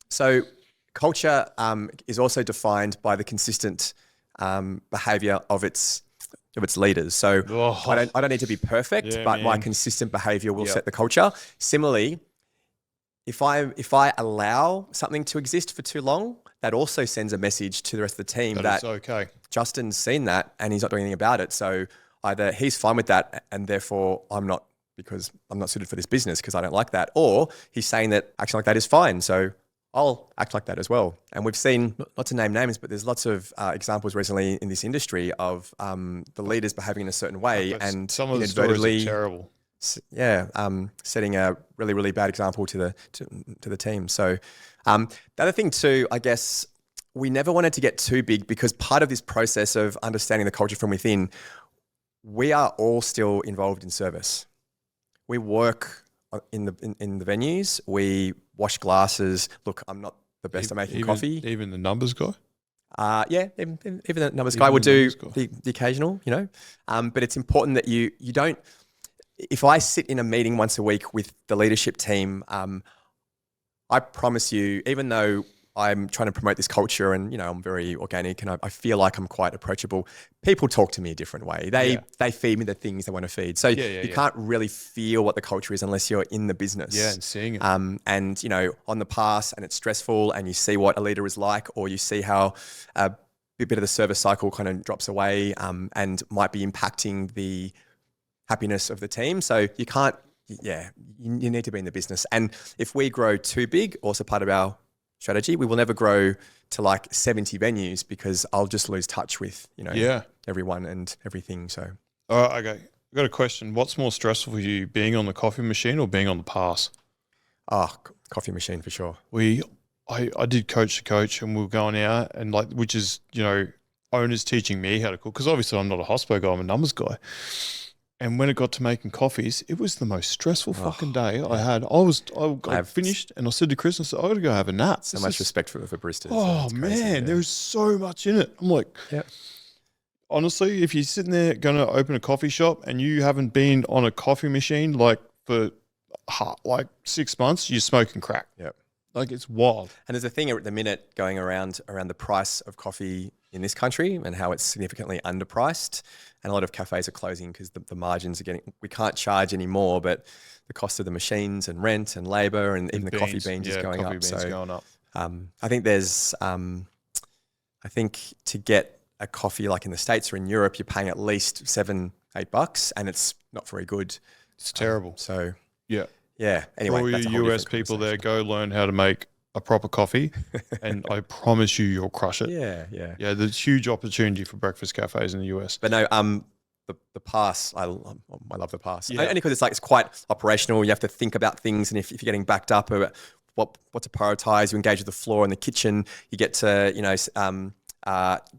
So culture is also defined by the consistent behavior of its leaders. So I don't need to be perfect, but my consistent behavior will set the culture. Similarly, if I allow something to exist for too long, that also sends a message to the rest of the team that it's okay. Justin's seen that and he's not doing anything about it. So either he's fine with that and therefore I'm not, because I'm not suited for this business because I don't like that, or he's saying that acting like that is fine. So I'll act like that as well. And we've seen, not to name names, but there's lots of examples recently in this industry of the leaders behaving in a certain way, and some of the stories are terrible. Setting a really, really bad example to the team. So the other thing too, I guess, we never wanted to get too big, because part of this process of understanding the culture from within, we are all still involved in service. We work in the venues. We wash glasses. Look, I'm not the best at making coffee. Even the numbers guy? Even the numbers guy will do the occasional, but it's important that you don't. If I sit in a meeting once a week with the leadership team, I promise you, even though I'm trying to promote this culture and, I'm very organic and I feel like I'm quite approachable, people talk to me a different way. They feed me the things they want to feed. So you can't really feel what the culture is unless you're in the business. Yeah, and seeing it. And, on the pass, and it's stressful, and you see what a leader is like, or you see how a bit of the service cycle kind of drops away and might be impacting the happiness of the team. So you can't, you need to be in the business. And if we grow too big, also part of our strategy, we will never grow to like 70 venues, because I'll just lose touch with, everyone and everything. So, okay. I've got a question. What's more stressful for you, being on the coffee machine or being on the pass? Coffee machine for sure. I did coach to coach, and we were going out, and which is, owners teaching me how to cook. Cause obviously I'm not a hospo guy, I'm a numbers guy. And when it got to making coffees, it was the most stressful fucking day I had. I finished, and I said to Chris, I said, I got to go have a nap. So much respect for baristas. Oh man, there's so much in it. I'm like, honestly, if you're sitting there going to open a coffee shop and you haven't been on a coffee machine for 6 months, you're smoking crack. Yep. It's wild. And there's a thing at the minute going around the price of coffee in this country and how it's significantly underpriced. And a lot of cafes are closing because the margins are we can't charge anymore, but the cost of the machines and rent and labor and even the coffee beans is going up. I think there's, I think to get a coffee like in the States or in Europe, you're paying at least $7-8 and it's not very good. It's terrible. Anyway, for all you US people there, go learn how to make a proper coffee, and I promise you'll crush it. Yeah. There's huge opportunity for breakfast cafes in the US. But no, the pass, I love the pass. Only because it's quite operational. You have to think about things, and if you're getting backed up about what to prioritize, you engage with the floor and the kitchen. You get to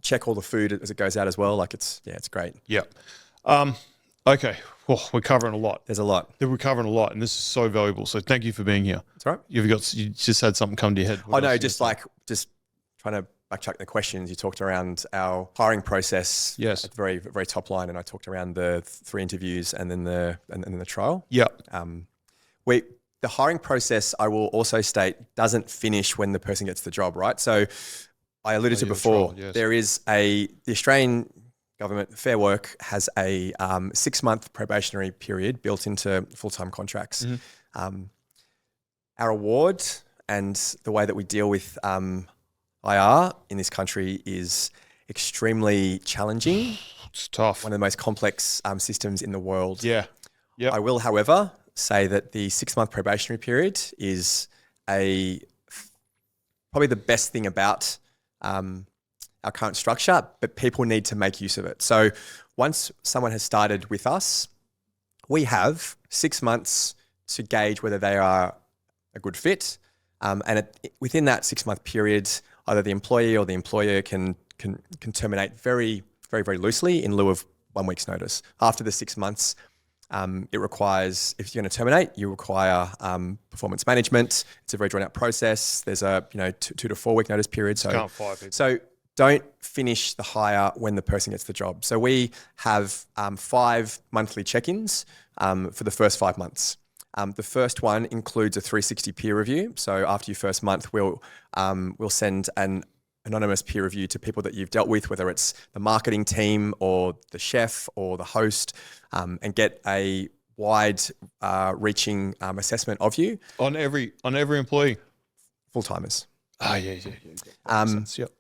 check all the food as it goes out as well. It's great. Yeah. Okay. Oh, we're covering a lot. There's a lot. We're covering a lot, and this is so valuable. So thank you for being here. That's right. You just had something come to your head. Oh no, just trying to backtrack the questions. You talked around our hiring process. Yes. At the very, very top line, and I talked around the 3 interviews and then the trial. Yeah. The hiring process, I will also state, doesn't finish when the person gets the job, right? So I alluded to before, trial, yes. there is the Australian government, Fair Work, has a 6-month probationary period built into full-time contracts. Mm-hmm. Our award and the way that we deal with IR in this country is extremely challenging. It's tough. One of the most complex systems in the world. Yeah. I will, however, say that the 6-month probationary period is probably the best thing about our current structure, but people need to make use of it. So once someone has started with us, we have 6 months to gauge whether they are a good fit. And within that 6-month period, either the employee or the employer can terminate very, very, very loosely in lieu of 1 week's notice. After the 6 months, it requires, if you're going to terminate, you require performance management. It's a very drawn out process. There's a 2 to 4 week notice period. So can't fire people. So don't finish the hire when the person gets the job. So we have 5 monthly check-ins for the first 5 months. The first one includes a 360 peer review. So after your first month, we'll send an anonymous peer review to people that you've dealt with, whether it's the marketing team or the chef or the host, and get a wide reaching assessment of you. On every employee? Full-timers. Yeah. Makes sense. Yep.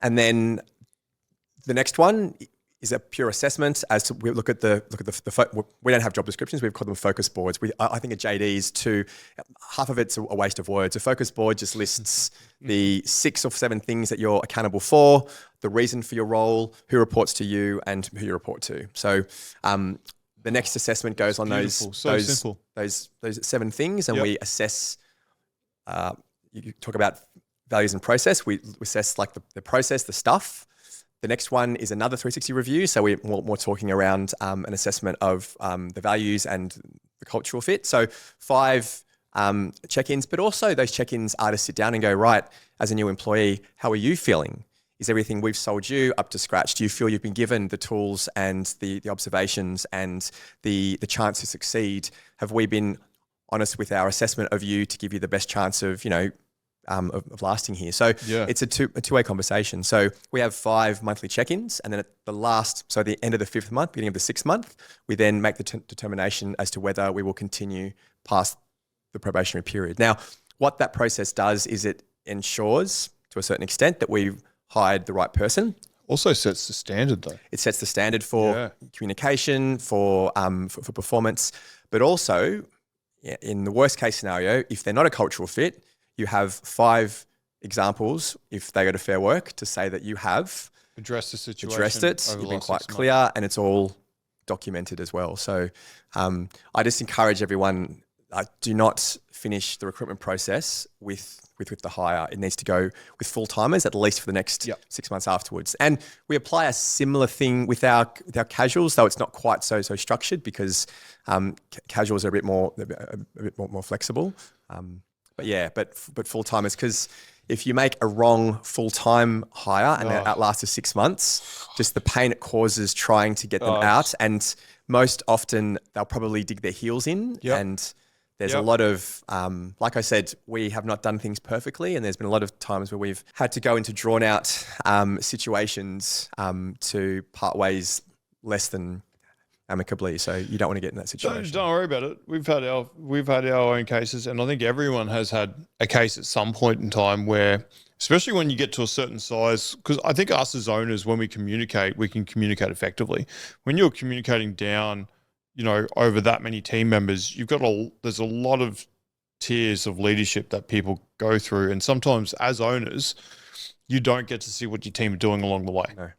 And then the next one is a pure assessment as to we look at we don't have job descriptions. We've called them focus boards. I think a JD half of it's a waste of words. A focus board just lists the 6 or 7 things that you're accountable for, the reason for your role, who reports to you, and who you report to. So the next assessment goes on those 7 things, and we assess. You talk about values and process. We assess like the process, the stuff. The next one is another 360 review. So we're more talking around an assessment of the values and the cultural fit. So 5 check-ins, but also those check-ins are to sit down and go, right, as a new employee, how are you feeling? Is everything we've sold you up to scratch? Do you feel you've been given the tools and the observations and the chance to succeed? Have we been honest with our assessment of you to give you the best chance of, of lasting here? So it's a two-way conversation. So we have 5 monthly check-ins, and then at the end of the 5th month, beginning of the 6th month, we then make the determination as to whether we will continue past the probationary period. Now, what that process does is it ensures, to a certain extent, that we've hired the right person. Also sets the standard, though. It sets the standard for communication, for performance, but also, in the worst case scenario, if they're not a cultural fit, you have 5 examples, if they go to Fair Work, to say that you have addressed the situation, addressed it, you've been quite clear, and it's all documented as well. So I just encourage everyone, do not finish the recruitment process with the hire. It needs to go with full-timers at least for the next 6 months afterwards. And we apply a similar thing with our casuals, though it's not quite so structured, because casuals are a bit more flexible. But full-timers, because if you make a wrong full-time hire and that outlasts 6 months, just the pain it causes trying to get them out, and most often they'll probably dig their heels in, and there's a lot of, like I said, we have not done things perfectly, and there's been a lot of times where we've had to go into drawn-out situations to part ways less than amicably. So you don't want to get in that situation. Don't worry about it. We've had our own cases, and I think everyone has had a case at some point in time where, especially when you get to a certain size, because I think us as owners, when we can communicate effectively. When you're communicating down, over that many team members, there's a lot of tiers of leadership that people go through, and sometimes as owners, you don't get to see what your team are doing along the way. No.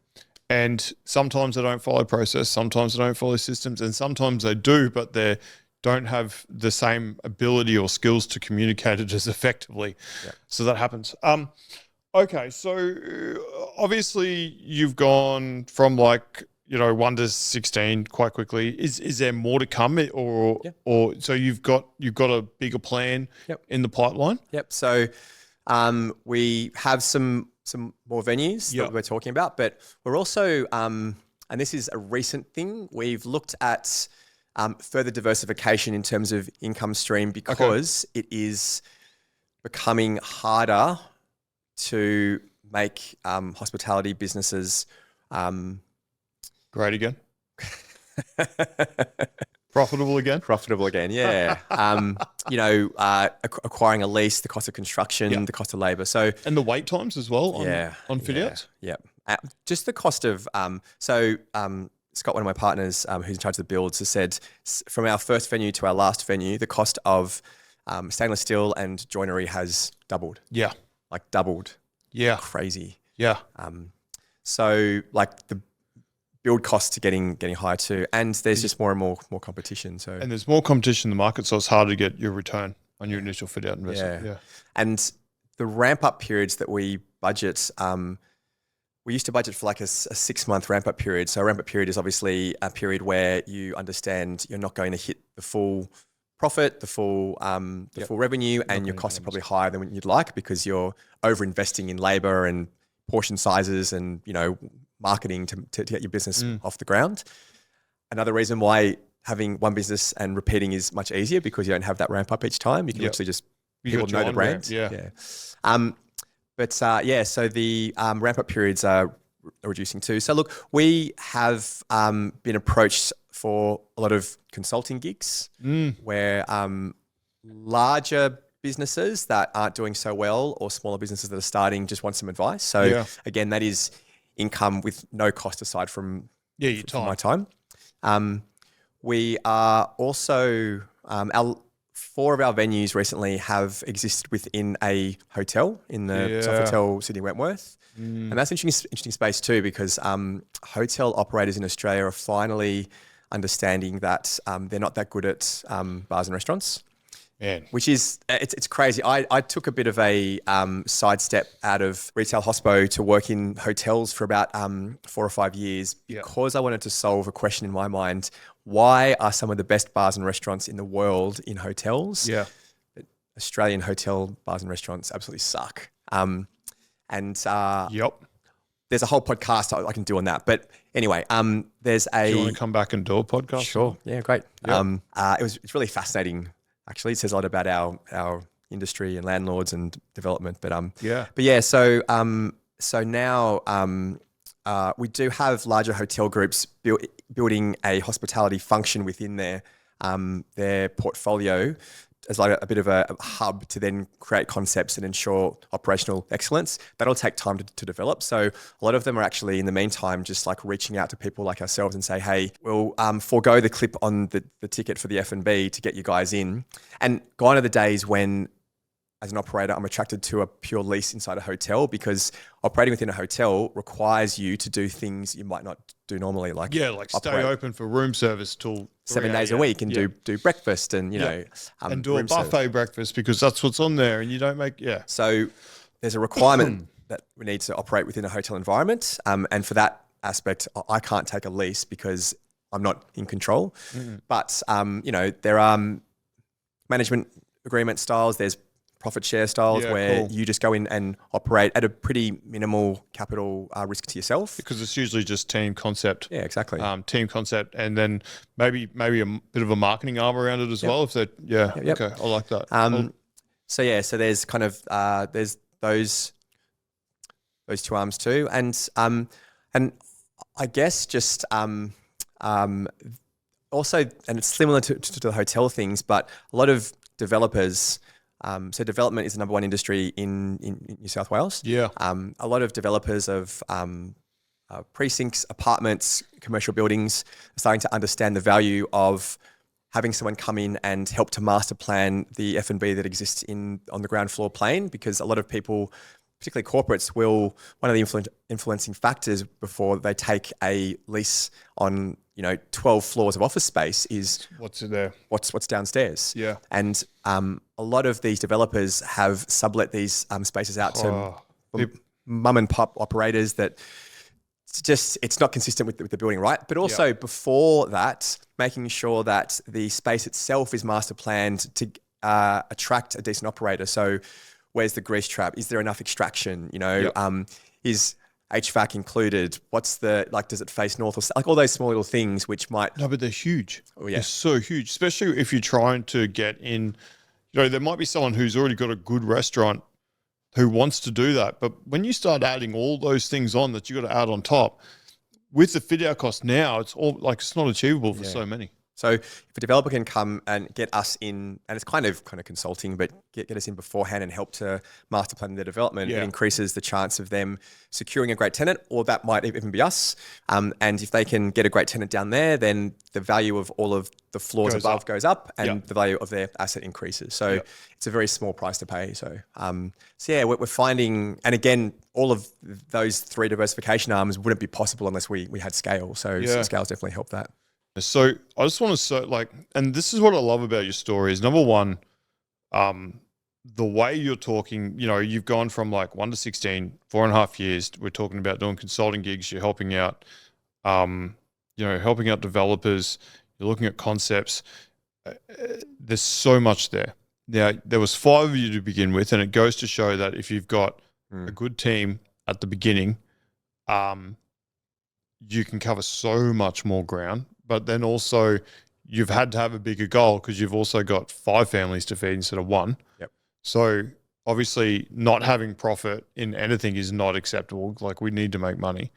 And sometimes they don't follow process, sometimes they don't follow systems, and sometimes they do, but they don't have the same ability or skills to communicate it as effectively. Yeah. So that happens. Okay, so obviously you've gone from 1 to 16 quite quickly. Is there more to come, or so you've got a bigger plan in the pipeline? Yep. So we have some more venues that we're talking about, but we're also and this is a recent thing. We've looked at further diversification in terms of income stream because it is becoming harder to make hospitality businesses great again. Profitable again? Profitable again, yeah. Acquiring a lease, the cost of construction, the cost of labour. And the wait times as well on fit outs? Yeah. Just the cost of Scott, one of my partners who's in charge of the builds, has said from our first venue to our last venue, the cost of stainless steel and joinery has doubled. Yeah. Like doubled. Yeah. Crazy. Yeah. So like the build costs are getting higher too, and there's just more and more competition. And there's more competition in the market, so it's harder to get your return on your initial fit out investment. Yeah. And the ramp up periods that we budget, we used to budget for like a 6-month ramp up period. So a ramp up period is obviously a period where you understand you're not going to hit the full profit, the full revenue, and your costs are probably higher than you'd like because you're over investing in labor and portion sizes and marketing to get your business off the ground. Another reason why having one business and repeating is much easier because you don't have that ramp up each time. You can actually just people know the brand. So the ramp up periods are reducing too. So look, we have been approached for a lot of consulting gigs where larger businesses that aren't doing so well or smaller businesses that are starting just want some advice. So again, that is income with no cost aside from your time. My time. We are also our 4 of our venues recently have existed within a hotel in the Sofitel Sydney Wentworth, and that's an interesting space too because hotel operators in Australia are finally understanding that they're not that good at bars and restaurants. Man. Which is, it's crazy. I took a bit of a sidestep out of retail hospo to work in hotels for about 4 or 5 years because I wanted to solve a question in my mind. Why are some of the best bars and restaurants in the world in hotels? Yeah. Australian hotel bars and restaurants absolutely suck. There's a whole podcast I can do on that. But anyway, there's a... Do you want to come back and do a podcast? Sure. Yeah, great. Yep. It's really fascinating. Actually, it says a lot about our industry and landlords and development. So now we do have larger hotel groups building a hospitality function within their portfolio as like a bit of a hub to then create concepts and ensure operational excellence. That'll take time to develop. So a lot of them are actually in the meantime just like reaching out to people like ourselves and say, hey, we'll forego the clip on the ticket for the F&B to get you guys in. And gone are the days when as an operator, I'm attracted to a pure lease inside a hotel because operating within a hotel requires you to do things you might not do normally. Like stay open for room service till 7 days a week and do breakfast and, and do a buffet breakfast because that's what's on there and you don't make, So there's a requirement that we need to operate within a hotel environment. And for that aspect, I can't take a lease because I'm not in control. But, there are management agreement styles. There's profit share styles where you just go in and operate at a pretty minimal capital risk to yourself. Because it's usually just team concept. Yeah, exactly. Team concept, and then maybe a bit of a marketing arm around it as well. If that, okay, I like that. So there's kind of there's those 2 arms too, and I guess just also, and it's similar to the hotel things, but a lot of developers. So development is the number 1 industry in New South Wales. Yeah. A lot of developers of precincts, apartments, commercial buildings are starting to understand the value of having someone come in and help to master plan the F&B that exists on the ground floor plane, because a lot of people, particularly corporates, one of the influencing factors before they take a lease on 12 floors of office space is what's in there, what's downstairs. Yeah. And a lot of these developers have sublet these spaces out to mum and pop operators that it's not consistent with the building, right? But also before that, making sure that the space itself is master planned to attract a decent operator. So where's the grease trap? Is there enough extraction? Is HVAC included? What's does it face north or south? Like all those small little things which might. No, but they're huge. Oh, yeah. They're so huge, especially if you're trying to get in. There might be someone who's already got a good restaurant who wants to do that. But when you start adding all those things on that you got to add on top, with the fit out cost now, it's all it's not achievable for so many. So if a developer can come and get us in, and it's kind of consulting, but get us in beforehand and help to master plan their development, it increases the chance of them securing a great tenant, or that might even be us. And if they can get a great tenant down there, then the value of all of the floors above goes up, and the value of their asset increases. So it's a very small price to pay. So we're finding, and again, all of those three diversification arms wouldn't be possible unless we had scale. So scale's definitely helped that. So I just want to and this is what I love about your story is, number one, the way you're talking, you've gone from 1 to 16, 4.5 years. We're talking about doing consulting gigs. You're helping out, helping out developers. You're looking at concepts. There's so much there. Now, there was 5 of you to begin with, and it goes to show that if you've got a good team at the beginning, you can cover so much more ground. But then also you've had to have a bigger goal because you've also got 5 families to feed instead of 1. Yep. So obviously not having profit in anything is not acceptable. We need to make money.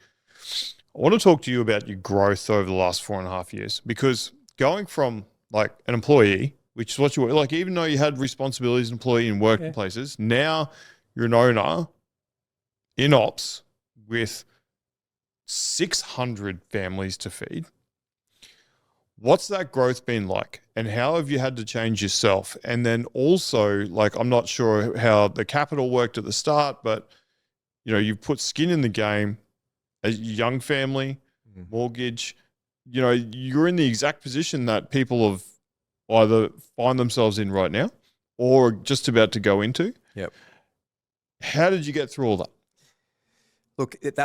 I want to talk to you about your growth over the last 4.5 years, because going from an employee, which is what you were, even though you had responsibilities as an employee in workplaces, now you're an owner in ops with 600 families to feed. What's that growth been like, and how have you had to change yourself? And then also, I'm not sure how the capital worked at the start, but you've put skin in the game, a young family, mortgage, you're in the exact position that people have either find themselves in right now or just about to go into. Yep. How did you get through all that? Look, it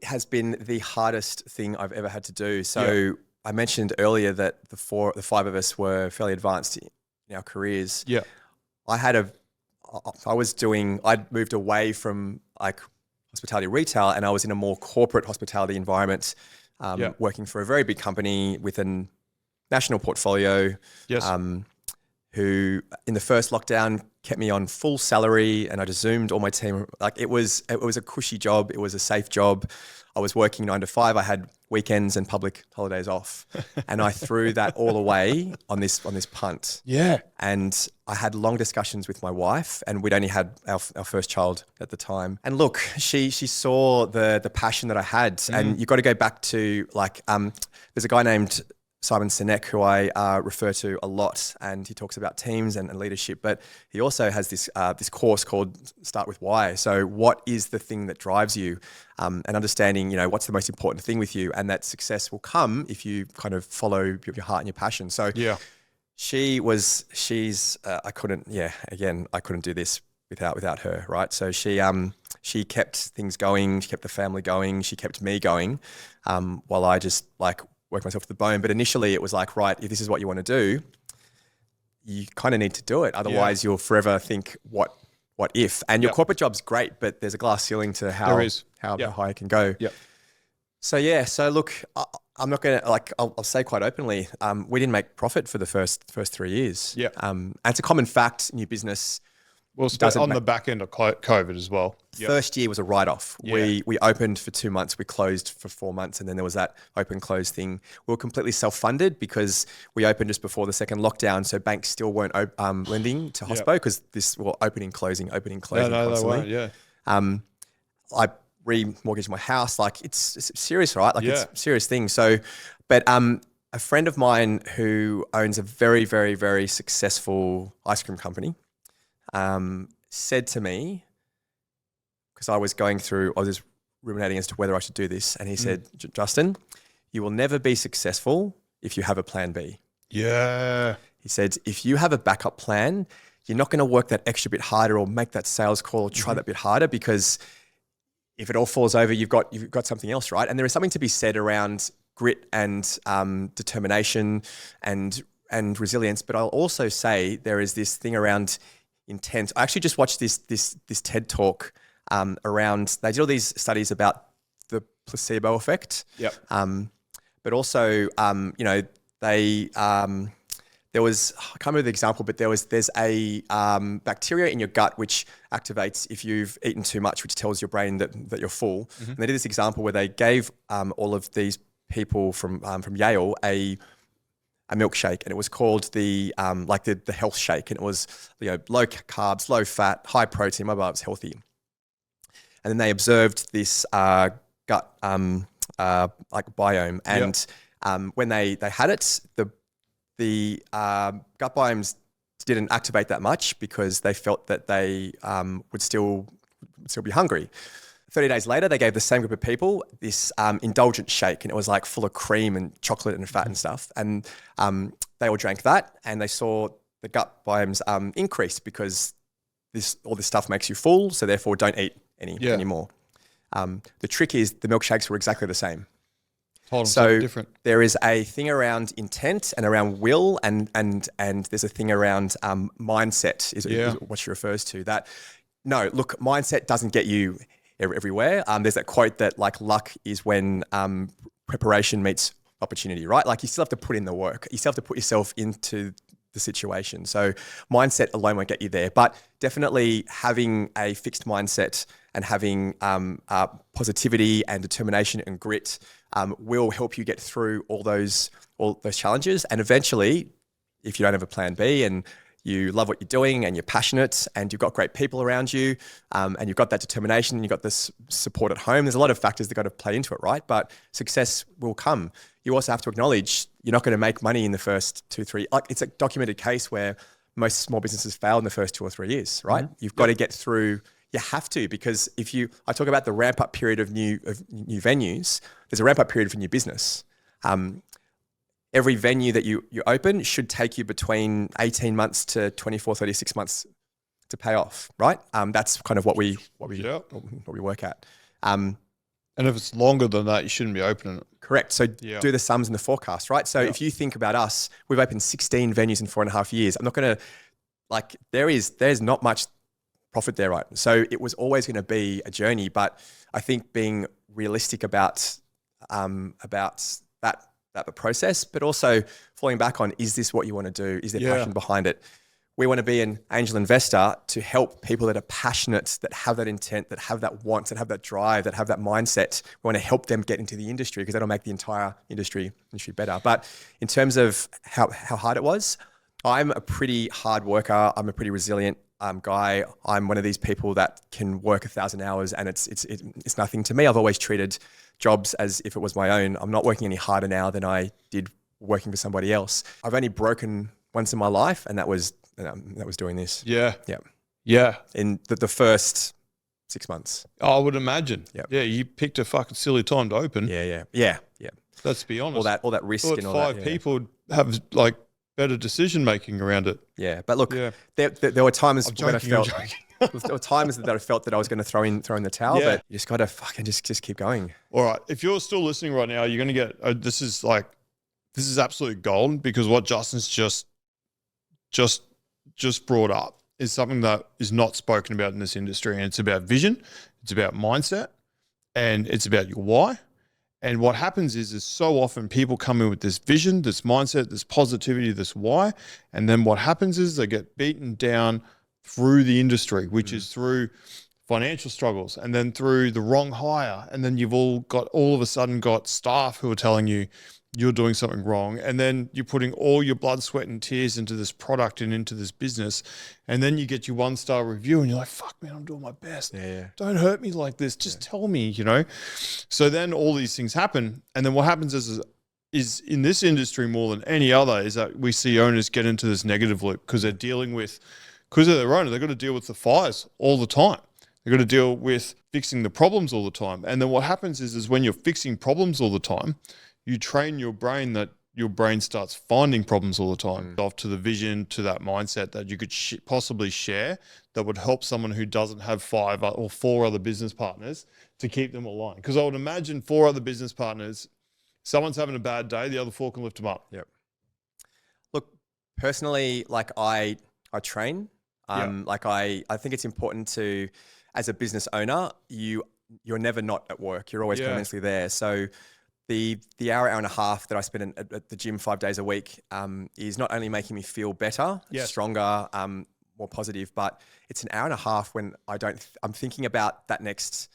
has been the hardest thing I've ever had to do. So I mentioned earlier that the 5 of us were fairly advanced in our careers. Yeah. I'd moved away from hospitality retail, and I was in a more corporate hospitality environment, working for a very big company with a national portfolio. Yes. Who in the first lockdown kept me on full salary, and I just zoomed all my team. It was a cushy job. It was a safe job. I was working 9 to 5. I had weekends and public holidays off, and I threw that all away on this punt. Yeah. And I had long discussions with my wife, and we'd only had our first child at the time. And look, she saw the passion that I had, and you've got to go back to there's a guy named Simon Sinek, who I refer to a lot, and he talks about teams and leadership, but he also has this course called Start With Why. So what is the thing that drives you, and understanding, what's the most important thing with you, and that success will come if you kind of follow your heart and your passion. So I couldn't do this without her, right? So she kept things going, she kept the family going, she kept me going, while I just work myself to the bone. But initially it was right, if this is what you want to do, you kind of need to do it. Otherwise you'll forever think, what if? And your corporate job's great, but there's a glass ceiling to how high it can go. Yep. So look, I'm not going to, I'll say quite openly, we didn't make profit for the first 3 years. Yeah. And it's a common fact, new business. Well, on the back end of COVID as well. First year was a write-off. Yeah. We opened for 2 months, we closed for 4 months, and then there was that open-close thing. We were completely self-funded because we opened just before the second lockdown, so banks still weren't lending to hospo because opening, closing constantly. No, they weren't, yeah. I remortgaged my house. It's serious, right? It's a serious thing. So, but a friend of mine who owns a very, very, very successful ice cream company said to me, because I was just ruminating as to whether I should do this, and he said, Justin, you will never be successful if you have a plan B. Yeah. He said, if you have a backup plan, you're not going to work that extra bit harder or make that sales call or try that bit harder, because if it all falls over, you've got something else, right? And there is something to be said around grit and determination and resilience. But I'll also say there is this thing around intent. I actually just watched this TED talk around. They did all these studies about the placebo effect. Yep. But also, they there was, I can't remember the example, but there's a bacteria in your gut which activates if you've eaten too much, which tells your brain that you're full. Mm-hmm. And they did this example where they gave all of these people from Yale a milkshake, and it was called the health shake, and it was low carbs, low fat, high protein, blah blah. It was healthy. And then they observed this gut biome, and when they had it, the gut biomes didn't activate that much because they felt that they would still be hungry. 30 days later, they gave the same group of people this indulgent shake, and it was like full of cream and chocolate and fat and stuff. And they all drank that, and they saw the gut biomes increase because all this stuff makes you full, so therefore don't eat anymore. The trick is the milkshakes were exactly the same. So different. There is a thing around intent and around will, and there's a thing around mindset is what she refers to. That no, look, mindset doesn't get you everywhere. There's that quote that like luck is when preparation meets opportunity, right? Like you still have to put in the work. You still have to put yourself into the situation. So mindset alone won't get you there, but definitely having a fixed mindset and having positivity and determination and grit will help you get through all those challenges. And eventually, if you don't have a plan B and you love what you're doing and you're passionate and you've got great people around you and you've got that determination and you've got this support at home, there's a lot of factors that got to play into it, right? But success will come. You also have to acknowledge you're not going to make money in the first 2-3. Like it's a documented case where most small businesses fail in the first 2 or 3 years, right? Mm-hmm. You've got to get through. You have to, because I talk about the ramp up period of new venues. There's a ramp up period for new business. Every venue that you open should take you between 18 months to 24, 36 months to pay off, right? That's kind of what we work at. And if it's longer than that, you shouldn't be opening it. Correct. So do the sums in the forecast, right? So if you think about us, we've opened 16 venues in 4.5 years. I'm not going to there's not much profit there, right? So it was always going to be a journey, but I think being realistic about the process, but also falling back on, is this what you want to do? Is there passion behind it? We want to be an angel investor to help people that are passionate, that have that intent, that have that want, that have that drive, that have that mindset. We want to help them get into the industry because that'll make the entire industry better. But in terms of how hard it was, I'm a pretty hard worker. I'm a pretty resilient guy. I'm one of these people that can work 1,000 hours and it's nothing to me. I've always treated jobs as if it was my own. I'm not working any harder now than I did working for somebody else. I've only broken once in my life, and that was doing this. Yeah. In the first 6 months. I would imagine. Yep. Yeah. You picked a fucking silly time to open. Yeah. Let's be honest. All that risk and all that. Five people would have like better decision making around it. Yeah, but look, there were times when I felt. There were times that I felt that I was going to throw in the towel, but you just got to fucking just keep going. All right. If you're still listening right now, you're going to get, this is absolute gold, because what Justin's just brought up is something that is not spoken about in this industry. And it's about vision. It's about mindset, and it's about your why. And what happens is so often people come in with this vision, this mindset, this positivity, this why. And then what happens is they get beaten down through the industry, which is through financial struggles, and then through the wrong hire. And then you've all of a sudden got staff who are telling you you're doing something wrong. And then you're putting all your blood, sweat and tears into this product and into this business. And then you get your 1-star review and you're like, fuck man, I'm doing my best. Yeah. Don't hurt me like this. Just tell me, So then all these things happen. And then what happens is in this industry more than any other is that we see owners get into this negative loop because they're dealing with, because they're their owner, they've got to deal with the fires all the time. They've got to deal with fixing the problems all the time. And then what happens is when you're fixing problems all the time, you train your brain that your brain starts finding problems all the time. Off to the vision, to that mindset that you could possibly share that would help someone who doesn't have 5 or 4 other business partners to keep them aligned. Because I would imagine 4 other business partners, someone's having a bad day, the other 4 can lift them up. Yep. Look, personally, like I train. Like I think it's important to, as a business owner, you're never not at work. You're always kind of mentally there. So the hour and a half that I spend at the gym 5 days a week is not only making me feel better, stronger, more positive, but it's an hour and a half when I'm thinking about that next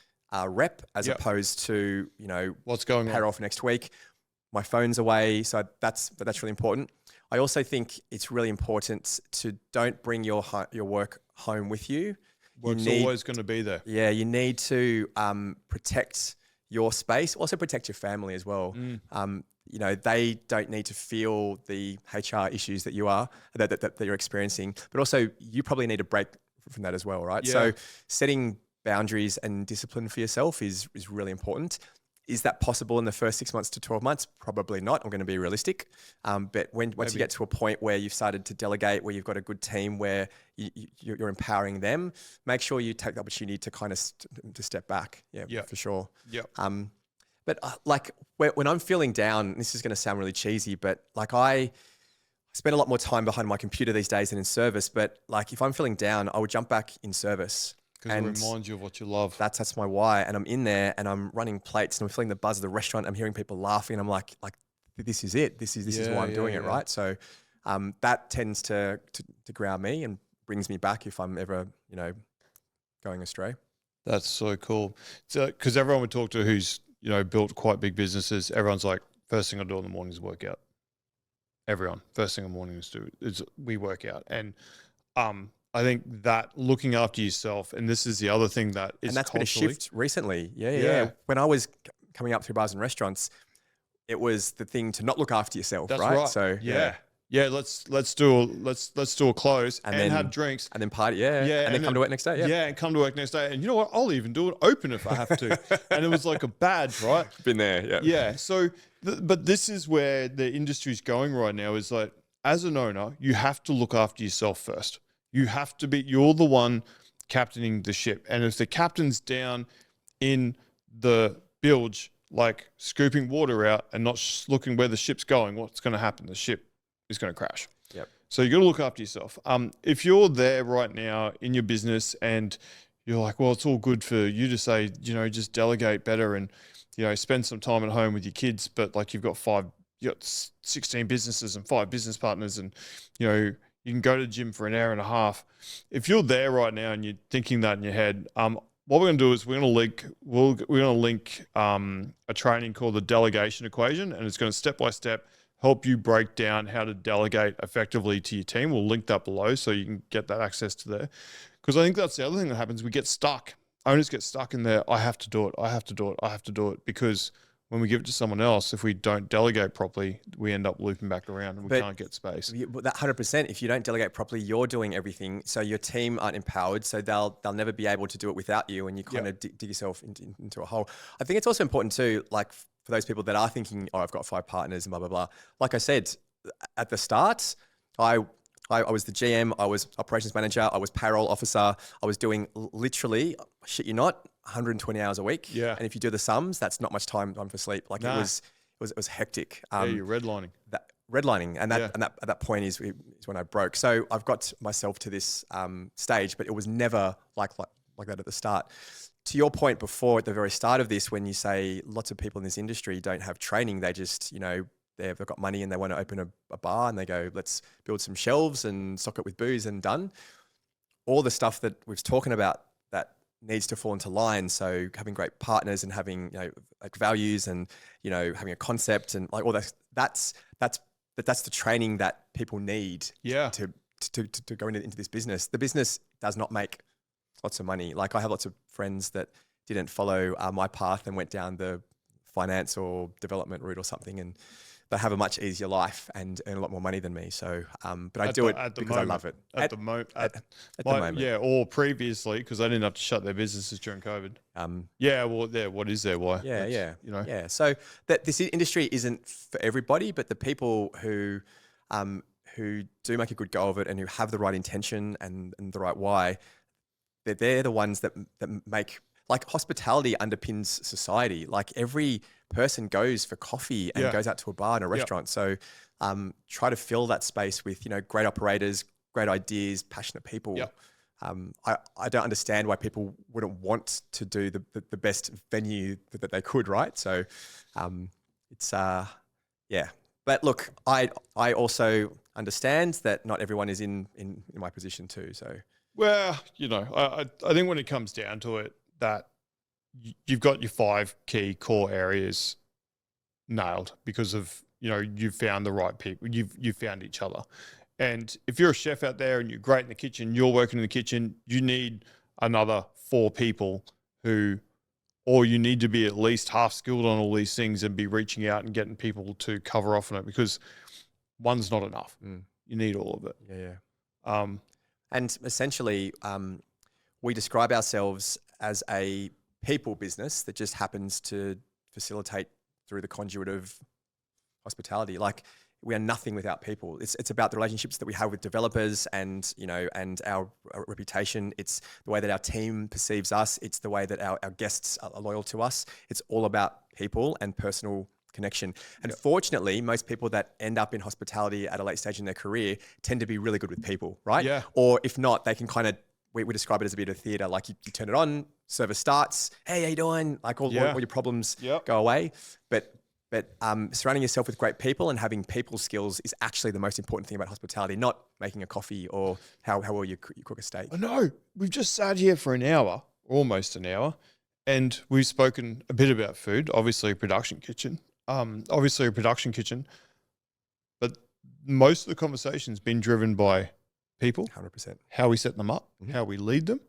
rep as opposed to, what's going pair on off next week. My phone's away. So that's really important. I also think it's really important to don't bring your work home with you. Work's always going to be there. Yeah, you need to protect your space, also protect your family as well. They don't need to feel the HR issues that that you're experiencing, but also you probably need a break from that as well, right? Yeah. So setting boundaries and discipline for yourself is really important. Is that possible in the first 6 months to 12 months? Probably not. I'm going to be realistic. But once you get to a point where you've started to delegate, where you've got a good team, where you're empowering them, make sure you take the opportunity to kind of to step back. Yeah, for sure. Yeah. But like when I'm feeling down, this is going to sound really cheesy, but like I spend a lot more time behind my computer these days than in service. But like if I'm feeling down, I would jump back in service. Because it reminds you of what you love. That's my why. And I'm in there and I'm running plates and I'm feeling the buzz of the restaurant. I'm hearing people laughing and I'm like this is it. This is why I'm doing it, right? So that tends to ground me and brings me back if I'm ever, going astray. That's so cool. So, because everyone we talk to who's, built quite big businesses, everyone's like, first thing I do in the morning is work out. Everyone, first thing in the morning is we work out. And I think that looking after yourself, and this is the other thing that is, and that's been a shift recently. Yeah. When I was coming up through bars and restaurants, it was the thing to not look after yourself, that's right? So let's do a close and then have drinks and then party, and then come to work next day, and come to work next day. And you know what? I'll even do it open if I have to. And it was like a badge, right? Been there, yeah. So, but this is where the industry's going right now. Is like, as an owner, you have to look after yourself first. You're the one captaining the ship. And if the captain's down in the bilge, like scooping water out and not looking where the ship's going, what's going to happen? The ship is going to crash. Yep. So you got to look after yourself. If you're there right now in your business and you're like, well, it's all good for you to say, just delegate better and, spend some time at home with your kids, but like you've got 16 businesses and 5 business partners and, you can go to the gym for an hour and a half. If you're there right now and you're thinking that in your head, what we're going to do is we're going to link a training called the delegation equation, and it's going to step by step help you break down how to delegate effectively to your team. We'll link that below so you can get that access to there. Because I think that's the other thing that happens. We get stuck. Owners get stuck in there. I have to do it because when we give it to someone else, if we don't delegate properly, we end up looping back around and we can't get space. That 100%, if you don't delegate properly, you're doing everything. So your team aren't empowered. So they'll never be able to do it without you, and you kind of dig yourself into a hole. I think it's also important too, like for those people that are thinking, I've got 5 partners and blah, blah, blah. Like I said, at the start, I was the GM, I was operations manager, I was payroll officer. I was doing literally, shit you not, 120 hours a week. Yeah. And if you do the sums, that's not much time for sleep. Like it was hectic. You're redlining. Redlining, and at that point is when I broke. So I've got myself to this stage, but it was never like that at the start. To your point before, at the very start of this, when you say lots of people in this industry don't have training, they just they've got money and they want to open a bar and they go, let's build some shelves and stock it with booze and done. All the stuff that we've talking about that needs to fall into line. So having great partners and having, like values and, having a concept and like all that, that's the training that people need to go into this business. The business does not make lots of money. Like I have lots of friends that didn't follow my path and went down the finance or development route or something. And they have a much easier life and earn a lot more money than me. So, but I At do the- it at the because I moment. love it. At the moment, at the moment. yeah, or previously because they didn't have to shut their businesses during COVID. Yeah, well, there. What is there? Why? Yeah, That's, yeah, you know, yeah. So that this industry isn't for everybody, but the people who do make a good go of it and who have the right intention and the right why, they're the ones that make, like, hospitality underpins society. Like, every person goes for coffee and Yeah. goes out to a bar and a restaurant. So try to fill that space with, you know, great operators, great ideas, passionate people. Yep. I don't understand why people wouldn't want to do the best venue that they could, right? So it's yeah. But look, I also understand that not everyone is in my position too. So well, you know, I think when it comes down to it, that you've got your 5 key core areas nailed because of, you know, you've found the right people, you've found each other. And if you're a chef out there and you're great in the kitchen, you're working in the kitchen, you need another 4 people who, or you need to be at least half skilled on all these things and be reaching out and getting people to cover off on it, because one's not enough. You need all of it. yeah. And essentially, we describe ourselves as a people business that just happens to facilitate through the conduit of hospitality. Like, we are nothing without people. It's about the relationships that we have with developers and, you know, and our reputation. It's the way that our team perceives us. It's the way that our guests are loyal to us. It's all about people and personal connection. And fortunately, most people that end up in hospitality at a late stage in their career tend to be really good with people, right? Yeah. Or if not, they can kind of, we describe it as a bit of theater. Like, you turn it on, service starts, hey, how you doing? Like, all your problems go away. But surrounding yourself with great people and having people skills is actually the most important thing about hospitality, not making a coffee or how well you cook a steak. I know. We've just sat here for an hour, almost an hour, and we've spoken a bit about food, obviously a production kitchen, but most of the conversation's been driven by people, 100%. how we set them up, how we lead them,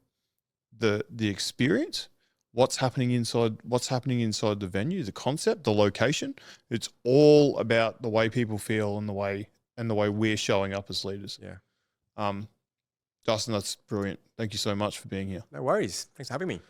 the experience, what's happening inside the venue, the concept, the location. It's all about the way people feel and the way we're showing up as leaders. Yeah. Justin, that's brilliant. Thank you so much for being here. No worries. Thanks for having me.